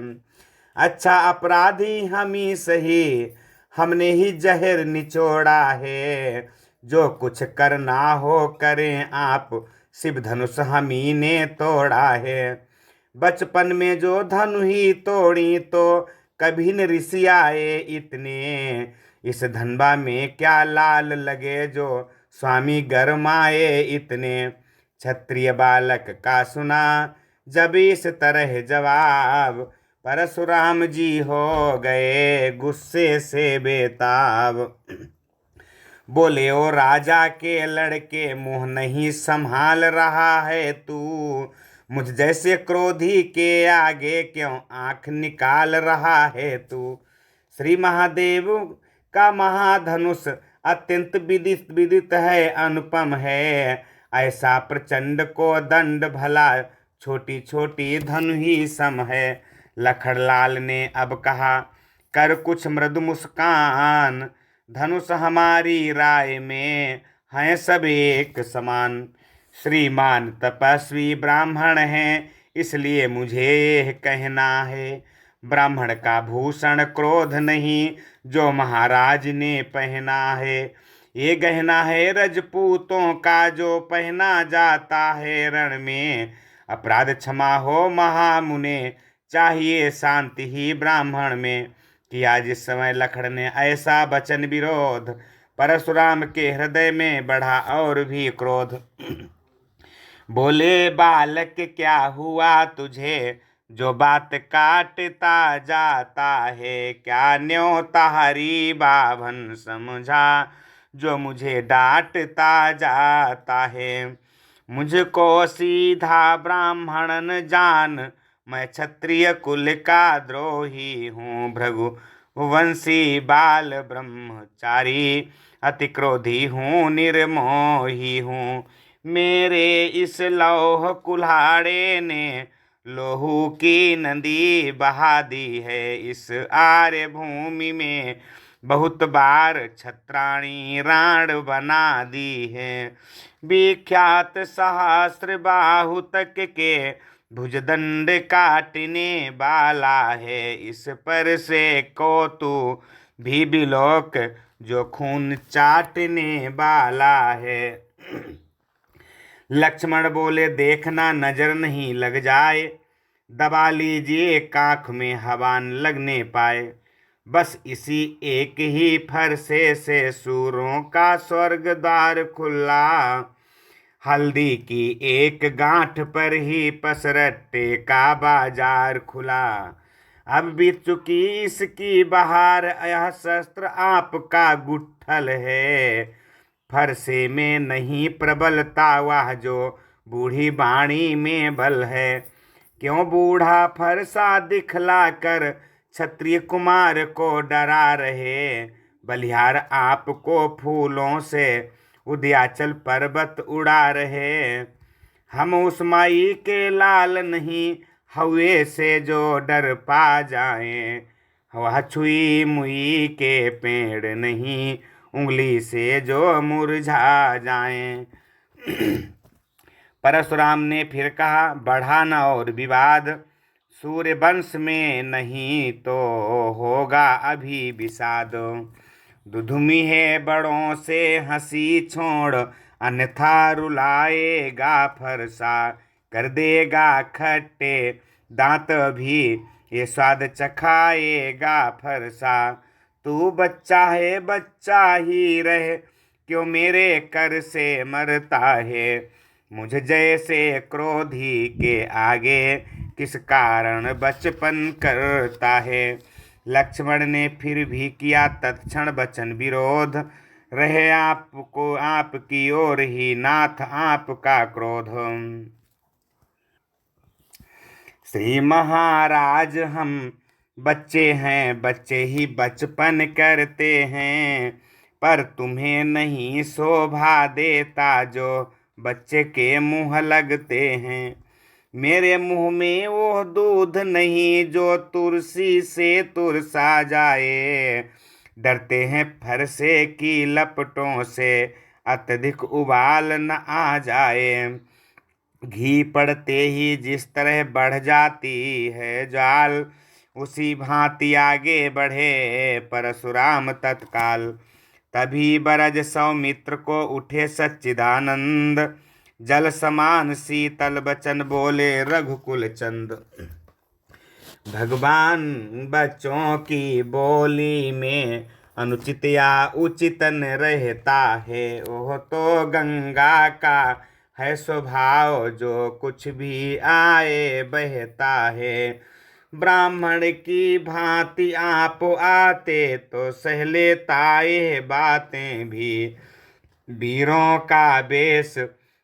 अच्छा अपराधी हम ही सही, हमने ही जहर निचोड़ा है। जो कुछ करना हो करें आप, शिव धनुष हम ही ने तोड़ा है। बचपन में जो धनु ही तोड़ी, तो कभी न ऋषि आए इतने। इस धनबा में क्या लाल लगे, जो स्वामी गरमाए इतने। क्षत्रिय बालक का सुना जब इस तरह जवाब, परशुराम जी हो गए गुस्से से बेताब। बोले ओ राजा के लड़के, मुंह नहीं संभाल रहा है तू। मुझ जैसे क्रोधी के आगे क्यों आंख निकाल रहा है तू। श्री महादेव का महाधनुष अत्यंत विदित विदित है, अनुपम है। ऐसा प्रचंड को दंड भला, छोटी छोटी धनु ही सम है। लखनलाल ने अब कहा, कर कुछ मृदु मुस्कान, धनुष हमारी राय में हैं सब एक समान। श्रीमान तपस्वी ब्राह्मण हैं, इसलिए मुझे यह कहना है। ब्राह्मण का भूषण क्रोध नहीं, जो महाराज ने पहना है। ये गहना है रजपूतों का, जो पहना जाता है रण में। अपराध क्षमा हो महामुने, चाहिए शांति ही ब्राह्मण में। किया जिस समय लखन ने ऐसा वचन विरोध, परशुराम के हृदय में बढ़ा और भी क्रोध। बोले, बालक क्या हुआ तुझे, जो बात काटता जाता है। क्या न्योता हरी बाभन समझा, जो मुझे डांटता जाता है। मुझको सीधा ब्राह्मणन जान, मैं क्षत्रिय कुल का द्रोही हूँ। भृगु वंशी बाल ब्रह्मचारी, अति क्रोधी हूँ निर्मोही हूँ। मेरे इस लौह कुल्हाड़े ने लोहू की नदी बहा दी है। इस आर्य भूमि में बहुत बार छत्राणी राण बना दी है। विख्यात सहस्त्र बाहु तक के भुजदंड काटने वाला है। इस पर से को तू भी बिलोक, जो खून चाटने वाला है। लक्ष्मण बोले, देखना नजर नहीं लग जाए, दबा लीजिए काख में हवा न लगने पाए। बस इसी एक ही फरसे से सूरों का स्वर्ग द्वार खुला। हल्दी की एक गांठ पर ही पसरट्टे का बाजार खुला। अब बीत चुकी इसकी बहार, यह शस्त्र आपका गुट्ठल है। फरसे में नहीं प्रबलता वह, जो बूढ़ी बाणी में बल है। क्यों बूढ़ा फरसा दिखला कर, क्षत्रिय कुमार को डरा रहे। बलिहार आपको फूलों से उदयाचल पर्वत उड़ा रहे। हम उस माई के लाल नहीं, हवे से जो डर पा जाएं। वह छुई मुई के पेड़ नहीं, उंगली से जो मुरझा जाएं। परशुराम ने फिर कहा, बढ़ा न और विवाद, सूर्य वंश में नहीं तो होगा अभी विषाद। दुधुमी है बड़ों से हंसी छोड़, अन्यथा रुलाएगा फरसा। कर देगा खट्टे दांत भी, ये स्वाद चखाएगा फरसा। तू बच्चा है बच्चा ही रहे, क्यों मेरे कर से मरता है। मुझ जैसे क्रोधी के आगे, किस कारण बचपन करता है। लक्ष्मण ने फिर भी किया तत्क्षण वचन विरोध, रहे आपको आपकी ओर ही नाथ आपका क्रोध। श्री महाराज हम बच्चे हैं, बच्चे ही बचपन करते हैं। पर तुम्हें नहीं शोभा देता, जो बच्चे के मुँह लगते हैं। मेरे मुँह में वो दूध नहीं, जो तुलसी से तुरसा जाए। डरते हैं फरसे की लपटों से, अत्यधिक उबाल न आ जाए। घी पड़ते ही जिस तरह बढ़ जाती है ज्वाल, उसी भांति आगे बढ़े परशुराम तत्काल। तभी बरज सौमित्र को उठे सच्चिदानंद, जल समान शीतल बचन बोले रघुकुल चंद। भगवान बच्चों की बोली में अनुचित या उचितन रहता है। ओह तो गंगा का है स्वभाव, जो कुछ भी आए बहता है। ब्राह्मण की भांति आप आते, तो सह लेता ये बातें भी। वीरों का वेश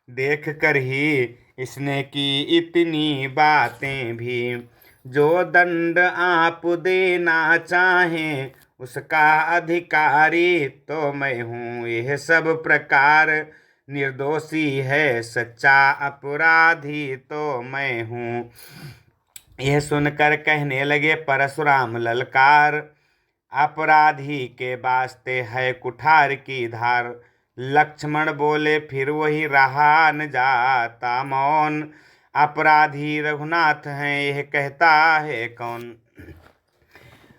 देख कर ही इसने की इतनी बातें भी। जो दंड आप देना चाहें, उसका अधिकारी तो मैं हूँ। यह सब प्रकार निर्दोषी है, सच्चा अपराधी तो मैं हूँ। यह सुनकर कहने लगे परशुराम ललकार, अपराधी के वास्ते है कुठार की धार। लक्ष्मण बोले फिर वही रहा न जाता मौन, अपराधी रघुनाथ हैं यह कहता है कौन।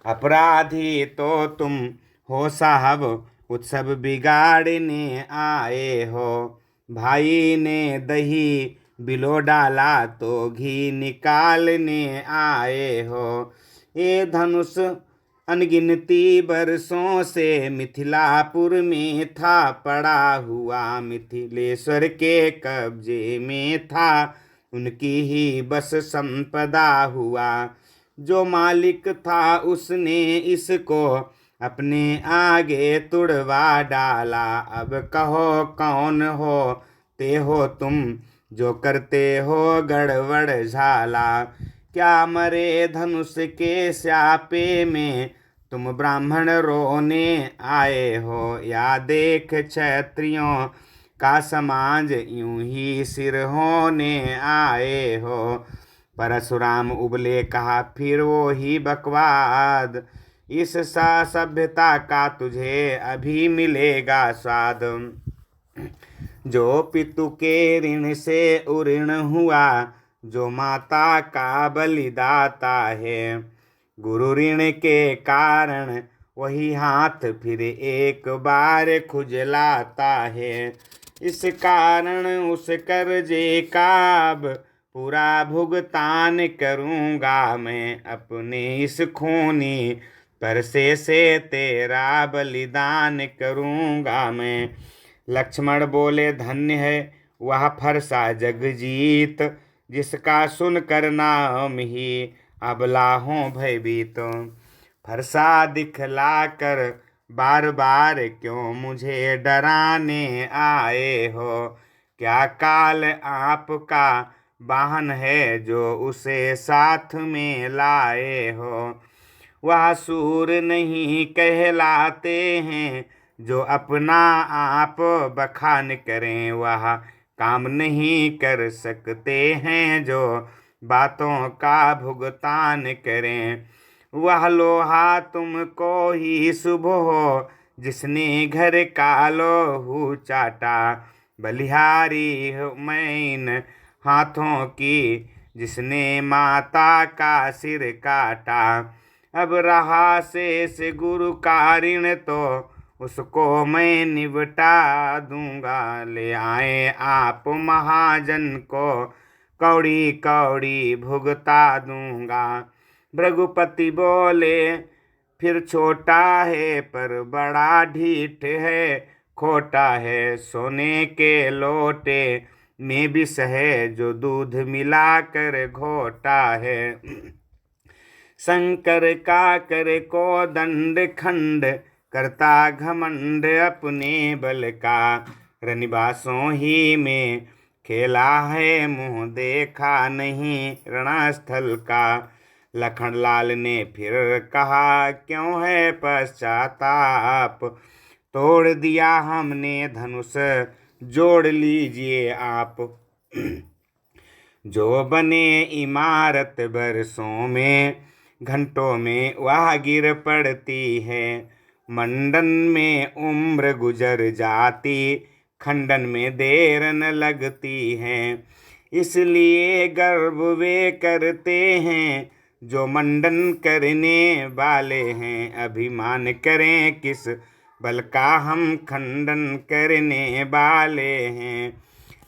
अपराधी तो तुम हो साहब, उत्सव बिगाड़ने आए हो। भाई ने दही बिलो डाला तो घी निकालने आए हो। ये धनुष अनगिनती बरसों से मिथिलापुर में था पड़ा हुआ, मिथिलेश्वर के कब्जे में था, उनकी ही बस संपदा हुआ। जो मालिक था उसने इसको अपने आगे तुड़वा डाला। अब कहो कौन हो ते हो तुम, जो करते हो गड़बड़ झाला। क्या मरे धनुष के स्यापे में तुम ब्राह्मण रोने आए हो, या देख क्षत्रियों का समाज यूं ही सिर होने आए हो। परशुराम उबले कहा फिर वो ही बकवाद, इस सा सभ्यता का तुझे अभी मिलेगा स्वाद। जो पितु के ऋण से उऋण हुआ, जो माता का बलिदाता है, गुरु ऋण के कारण वही हाथ फिर एक बार खुजलाता है। इस कारण उस कर्जे का अब पूरा भुगतान करूँगा मैं, अपने इस खूनी परसे से तेरा बलिदान करूँगा मैं। लक्ष्मण बोले धन्य है वह फरसा जगजीत, जिसका सुनकर नाम ही अबला हूँ भयभीत। फरसा दिखला कर बार बार क्यों मुझे डराने आए हो, क्या काल आपका वाहन है जो उसे साथ में लाए हो। वह सूर नहीं कहलाते हैं जो अपना आप बखान करें, वह काम नहीं कर सकते हैं जो बातों का भुगतान करें। वह लोहा तुमको ही शुभ हो जिसने घर का लोहू चाटा, बलिहारी मैं इन हाथों की जिसने माता का सिर काटा। अब रहा शेष गुरु का ऋण तो उसको मैं निपटा दूंगा, ले आए आप महाजन को कौड़ी कौड़ी भुगता दूंगा। भृगुपति बोले फिर छोटा है पर बड़ा ढीठ है, खोटा है सोने के लोटे में विष है जो दूध मिलाकर घोटा है। शंकर का कर को दंड खंड करता घमंड अपने बल का, रनिवासों ही में खेला है मुंह देखा नहीं रणस्थल का। लखन लाल ने फिर कहा क्यों है पश्चाताप, तोड़ दिया हमने धनुष जोड़ लीजिए आप। जो बने इमारत बरसों में, घंटों में वह गिर पड़ती है। मंडन में उम्र गुजर जाती, खंडन में देर न लगती है। इसलिए गर्व वे करते हैं जो मंडन करने वाले हैं। अभिमान करें किस बल का, हम खंडन करने वाले हैं।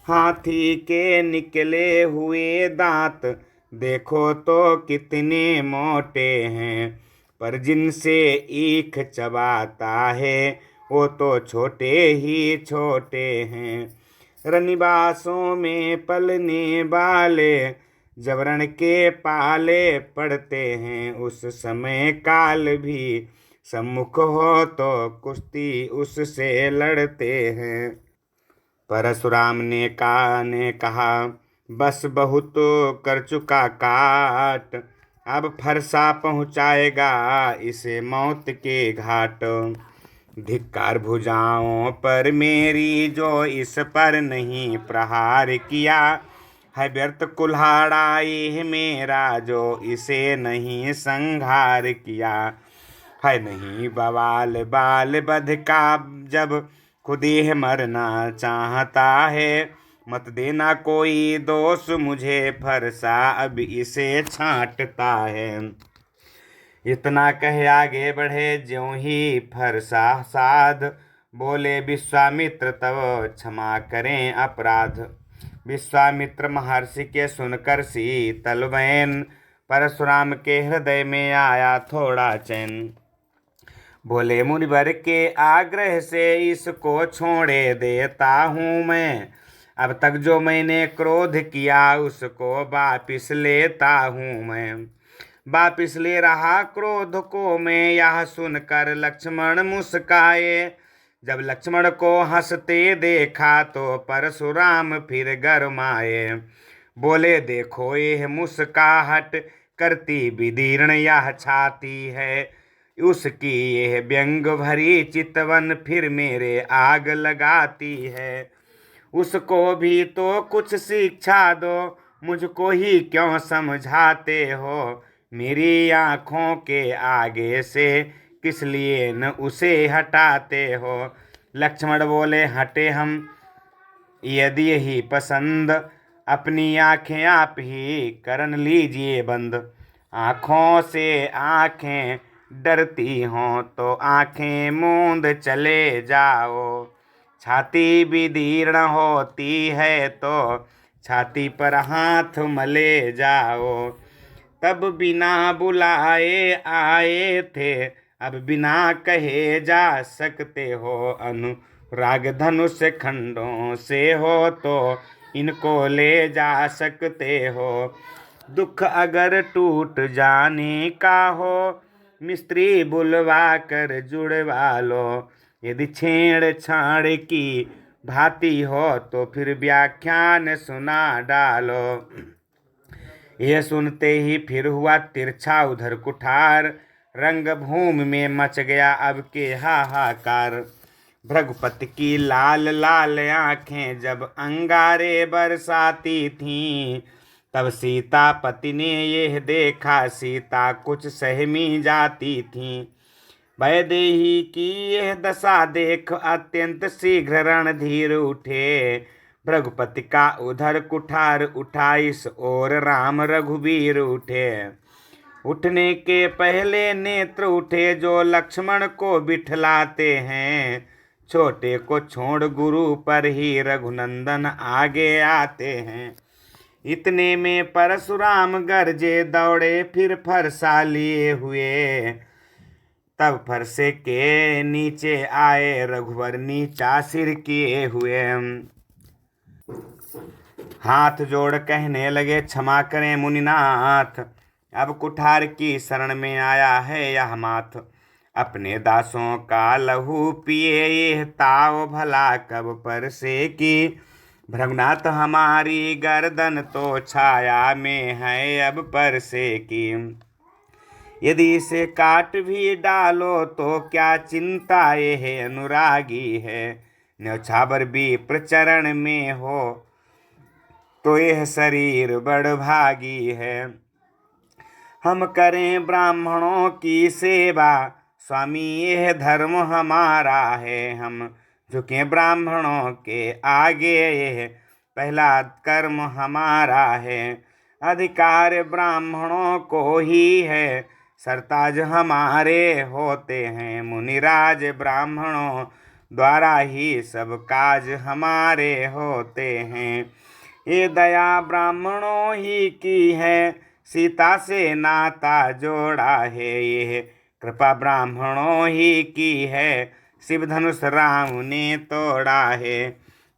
हाथी के निकले हुए दांत देखो तो कितने मोटे हैं, पर जिनसे ईख चबाता है वो तो छोटे ही छोटे हैं। रनिवासों में पलने वाले जबरन के पाले पड़ते हैं, उस समय काल भी सम्मुख हो तो कुश्ती उससे लड़ते हैं। परशुराम ने कहा बस बहुत कर चुका काट, अब फरसा पहुँचाएगा इसे मौत के घाट। धिक्कार भुजाओं पर मेरी जो इस पर नहीं प्रहार किया, है व्यर्थ कुल्हाड़ा ये मेरा जो इसे नहीं संहार किया। है नहीं बवाल बाल बध का जब खुद ही मरना चाहता है, मत देना कोई दोष मुझे फरसा अब इसे छांटता है। इतना कह आगे बढ़े ज्यों ही फरसा साध, बोले विश्वामित्र तब क्षमा करें अपराध। विश्वामित्र महर्षि के सुनकर शीतल वैन, परशुराम के हृदय में आया थोड़ा चैन। बोले मुनिवर के आग्रह से इसको छोड़े देता हूँ मैं, अब तक जो मैंने क्रोध किया उसको वापिस लेता हूँ मैं। वापिस ले रहा क्रोध को मैं, यह सुनकर लक्ष्मण मुस्काए। जब लक्ष्मण को हंसते देखा तो परशुराम फिर गरमाए। बोले देखो यह मुस्काहट करती विदीर्ण यह छाती है, उसकी यह व्यंग भरी चितवन फिर मेरे आग लगाती है। उसको भी तो कुछ शिक्षा दो, मुझको ही क्यों समझाते हो। मेरी आँखों के आगे से किस लिए न उसे हटाते हो। लक्ष्मण बोले हटे हम यदि यही पसंद, अपनी आँखें आप ही करन लीजिए बंद। आँखों से आँखें डरती हों तो आँखें मूंद चले जाओ, छाती विदीर्ण होती है तो छाती पर हाथ मले जाओ। तब बिना बुलाए आए थे, अब बिना कहे जा सकते हो। अनुराग धनुष खंडों से हो तो इनको ले जा सकते हो। दुख अगर टूट जाने का हो, मिस्त्री बुलवा कर जुड़वा लो। यदि छेड़छाड़ की भांति हो तो फिर व्याख्यान सुना डालो। यह सुनते ही फिर हुआ तिरछा उधर कुठार, रंगभूमि में मच गया अब के हाहाकार। भृगुपति की लाल लाल आंखें जब अंगारे बरसाती थीं, तब सीतापति ने यह देखा सीता कुछ सहमी जाती थीं। वैदेही की यह दशा देख अत्यंत शीघ्र रणधीर उठे। भृगुपति का उधर कुठार उठा, इस ओर राम रघुवीर उठे। उठने के पहले नेत्र उठे जो लक्ष्मण को बिठलाते हैं, छोटे को छोड़ गुरु पर ही रघुनंदन आगे आते हैं। इतने में परशुराम गरजे दौड़े फिर फरसा लिए हुए, तब फरसे के नीचे आए रघुवर नीचा सिर किए हुए। हाथ जोड़ कहने लगे क्षमा करें मुनिनाथ, अब कुठार की शरण में आया है यह माथ। अपने दासों का लहू पिए यह ताव भला कब पर से की। भृगुनाथ हमारी गर्दन तो छाया में है अब पर से की। यदि इसे काट भी डालो तो क्या चिंता यह अनुरागी है। न्यौछावर भी प्रचरण में हो तो यह शरीर बड़ भागी है। हम करें ब्राह्मणों की सेवा, स्वामी यह धर्म हमारा है। हम झुके ब्राह्मणों के आगे यह पहला कर्म हमारा है। अधिकार ब्राह्मणों को ही है, सरताज हमारे होते हैं। मुनिराज ब्राह्मणों द्वारा ही सब काज हमारे होते हैं। ये दया ब्राह्मणों ही की है, सीता से नाता जोड़ा है। ये कृपा ब्राह्मणों ही की है, शिव धनुष राम ने तोड़ा है।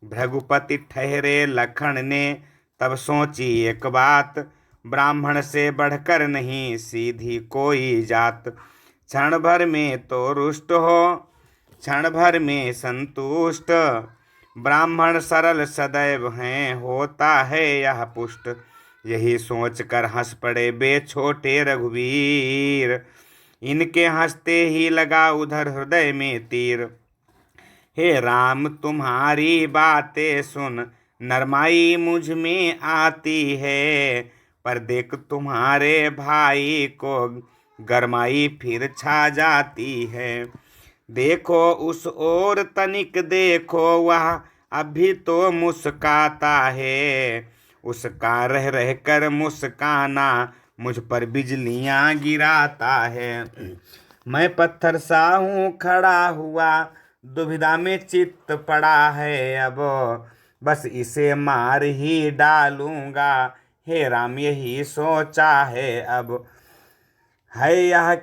भृगुपति ठहरे लखन ने तब सोची एक बात, ब्राह्मण से बढ़कर नहीं सीधी कोई जात। क्षण भर में तो रुष्ट हो, क्षण भर में संतुष्ट। ब्राह्मण सरल सदैव हैं, होता है यह पुष्ट। यही सोच कर हंस पड़े बे छोटे रघुवीर। इनके हंसते ही लगा उधर हृदय में तीर। हे राम तुम्हारी बातें सुन नरमाई मुझ में आती है, पर देख तुम्हारे भाई को गरमाई फिर छा जाती है। देखो उस ओर तनिक देखो, वह अभी तो मुस्काता है, उसका रह रह कर मुस्काना मुझ पर बिजलियां गिराता है। मैं पत्थर सा हूँ खड़ा हुआ, दुविधा में चित्त पड़ा है अब, बस इसे मार ही डालूंगा, हे राम यही सोचा है अब। है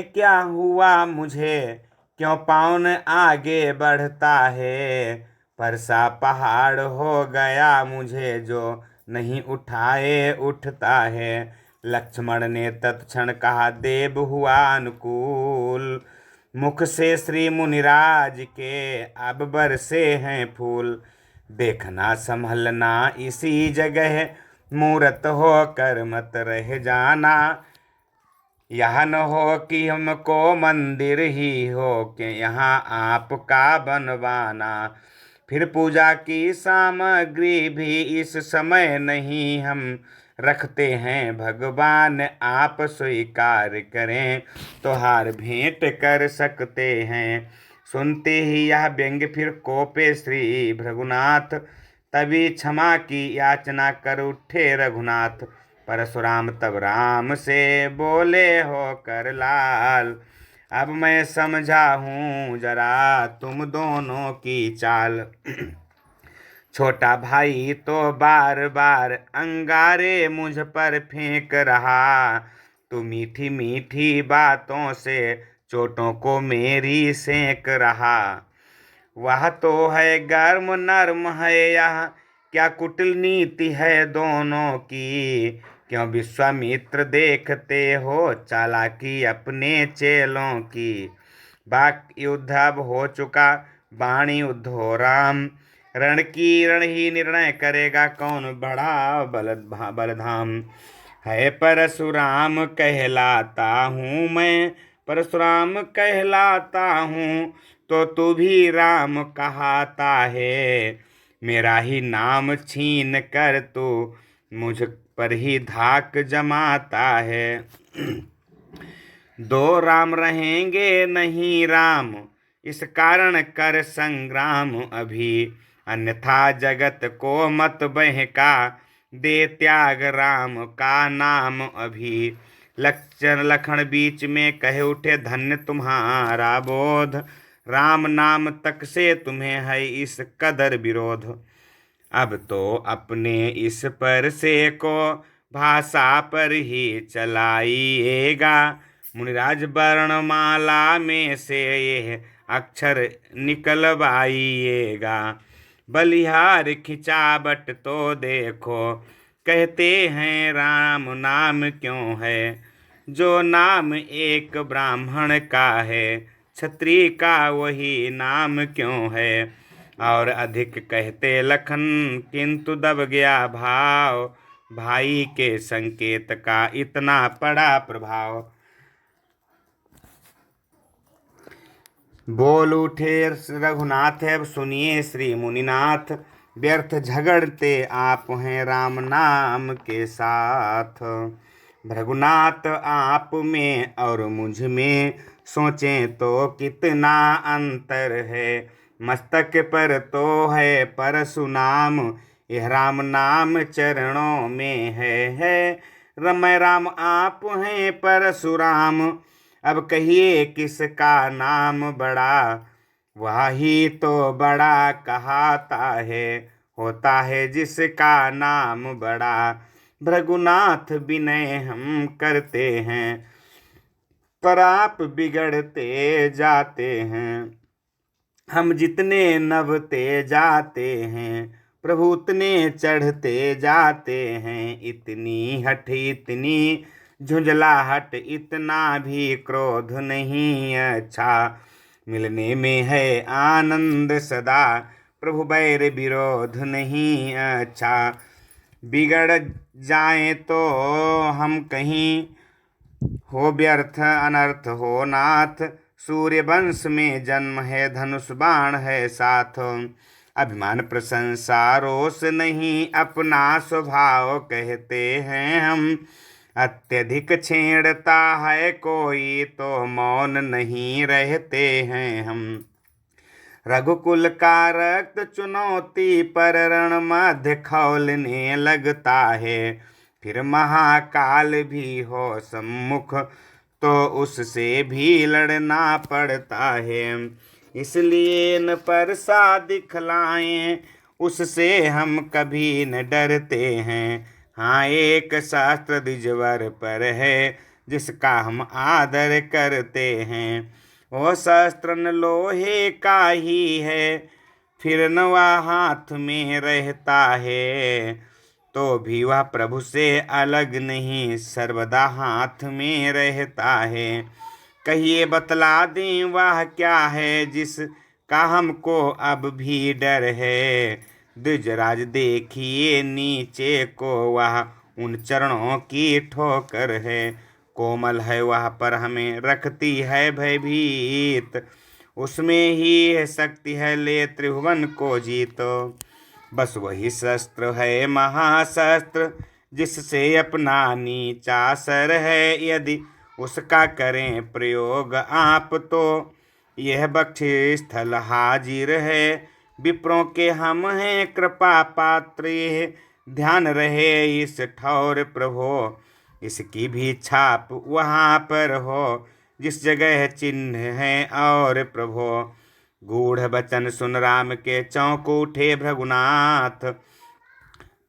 क्या हुआ मुझे, क्यों पाँव आगे बढ़ता है, परसा पहाड़ हो गया मुझे जो नहीं उठाए उठता है। लक्ष्मण ने तत्क्षण कहा देव हुआ अनुकूल, मुख से श्री मुनिराज के अब बरसे हैं फूल। देखना संभलना इसी जगह, मूरत होकर मत रह जाना, यह न हो कि हमको मंदिर ही हो कि यहाँ आपका बनवाना। फिर पूजा की सामग्री भी इस समय नहीं हम रखते हैं, भगवान आप स्वीकार करें तो हार भेंट कर सकते हैं। सुनते ही यह व्यंग्य फिर कोपे श्री भृगुनाथ, तभी क्षमा की याचना कर उठे रघुनाथ। परशुराम तब राम से बोले हो कर लाल, अब मैं समझा हूँ जरा तुम दोनों की चाल। छोटा भाई तो बार बार अंगारे मुझ पर फेंक रहा, तू मीठी मीठी बातों से चोटों को मेरी सेंक रहा। वह तो है गर्म नर्म है यह क्या कुटिल नीति है दोनों की, क्यों विश्वामित्र देखते हो चालाकी अपने चेलों की। बाक युद्ध अब हो चुका बाणी युद्ध हो राम, रण ही निर्णय करेगा कौन बड़ा बलधाम। है परशुराम कहलाता हूँ मैं, परशुराम कहलाता हूँ, तो तू भी राम कहाता है। मेरा ही नाम छीन कर तू मुझ पर ही धाक जमाता है। दो राम रहेंगे नहीं राम, इस कारण कर संग्राम अभी, अन्यथा जगत को मत बहका, दे त्याग राम का नाम अभी। लखन बीच में कहे उठे धन्य तुम्हारा बोध, राम नाम तक से तुम्हें है इस कदर विरोध। अब तो अपने इस पर से को भाषा पर ही चलाइएगा, मुनिराज वर्णमाला में से ये अक्षर निकलवाइएगा। बलिहार खिंचावट तो देखो, कहते हैं राम नाम क्यों है, जो नाम एक ब्राह्मण का है, क्षत्रिय का वही नाम क्यों है। और अधिक कहते लखन किंतु दब गया भाव, भाई के संकेत का इतना पड़ा प्रभाव। बोल उठे रघुनाथ अब सुनिए श्री मुनिनाथ, व्यर्थ झगड़ते आप हैं राम नाम के साथ। भृगुनाथ आप में और मुझ में सोचें तो कितना अंतर है, मस्तक पर तो है परशुनाम, यह राम नाम चरणों में है। रमय राम आप हैं परशुराम, अब कहिए किसका नाम बड़ा, वही तो बड़ा कहाता है, होता है जिसका नाम बड़ा। भृगुनाथ विनय हम करते हैं, पर आप बिगड़ते जाते हैं। हम जितने नभते जाते हैं, प्रभु उतने चढ़ते जाते हैं। इतनी हठ इतनी झुंझलाहट, इतना भी क्रोध नहीं अच्छा, मिलने में है आनंद सदा, प्रभु बैर विरोध नहीं अच्छा। बिगड़ जाएं तो हम कहीं, हो व्यर्थ अनर्थ हो नाथ। सूर्य वंश में जन्म है, धनुष बाण है साथ। अभिमान प्रशंसा रोष नहीं, अपना स्वभाव कहते हैं हम। अत्यधिक छेड़ता है कोई तो मौन नहीं रहते हैं हम। रघुकुल का रक्त चुनौती पर रण मध्य खौलने लगता है। फिर महाकाल भी हो सम्मुख तो उससे भी लड़ना पड़ता है। इसलिए न परसा दिखलाएं, उससे हम कभी न डरते हैं। हाँ, एक शास्त्र द्विजवर पर है, जिसका हम आदर करते हैं। वो शस्त्र न लोहे का ही है, फिर न वह हाथ में रहता है। तो भी वह प्रभु से अलग नहीं, सर्वदा हाथ में रहता है। कहिए बतला दें वह क्या है, जिसका हमको अब भी डर है। द्विजराज देखिए नीचे को, वह उन चरणों की ठोकर है। कोमल है वह पर हमें रखती है भयभीत, उसमें ही है शक्ति है ले त्रिभुवन को जीतो। बस वही शस्त्र है महाशस्त्र, जिससे अपना नीचा सर है। यदि उसका करें प्रयोग आप तो यह बख्शिश स्थल हाजिर है। विप्रों के हम हैं कृपा पात्र, यह ध्यान रहे इस ठौर प्रभो। इसकी भी छाप वहाँ पर हो, जिस जगह चिन्ह है और प्रभो। गूढ़ बचन सुन राम के चौंक उठे भृगुनाथ,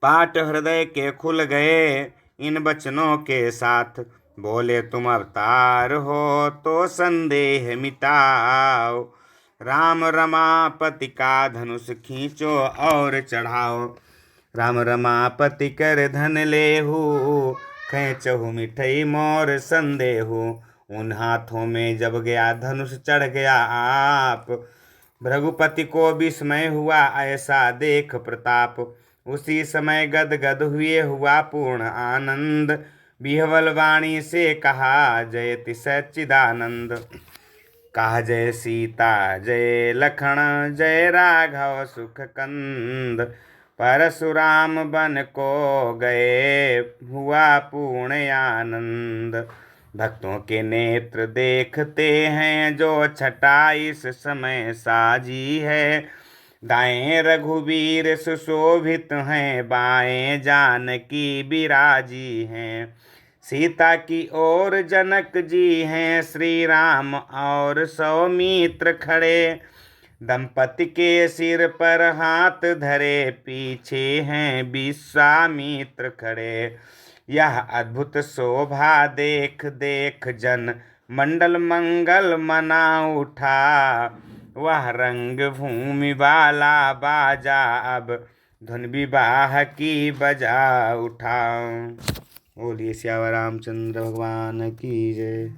पाट हृदय के खुल गए इन बचनों के साथ। बोले तुम अवतार हो तो संदेह मिटाओ, राम रमापति का धनुष खींचो और चढ़ाओ। राम रमापति कर धन लेहु, खेचहु मिठई मोर संदेहु। उन हाथों में जब गया धनुष चढ़ गया आप, भृगुपति को विस्मय हुआ ऐसा देख प्रताप। उसी समय गद गद हुए हुआ पूर्ण आनंद, बिहवल वाणी से कहा जयति सच्चिदानंद। कहा जय सीता जय लखन जय राघव सुख कंद। परशुराम बन को गए हुआ पूर्ण आनंद। भक्तों के नेत्र देखते हैं जो छटा इस समय साजी है। दाएं रघुवीर सुशोभित हैं, बाएं जानकी बिराजी हैं। सीता की ओर जनक जी हैं, श्री राम और सौमित्र खड़े। दंपति के सिर पर हाथ धरे, पीछे हैं विश्वामित्र खड़े। यह अद्भुत शोभा देख देख जन मंडल मंगल मना उठा। वह रंग भूमि वाला बाजा अब धुन विवाह की बजा उठा। बोलिए श्याम रामचंद्र भगवान की जय।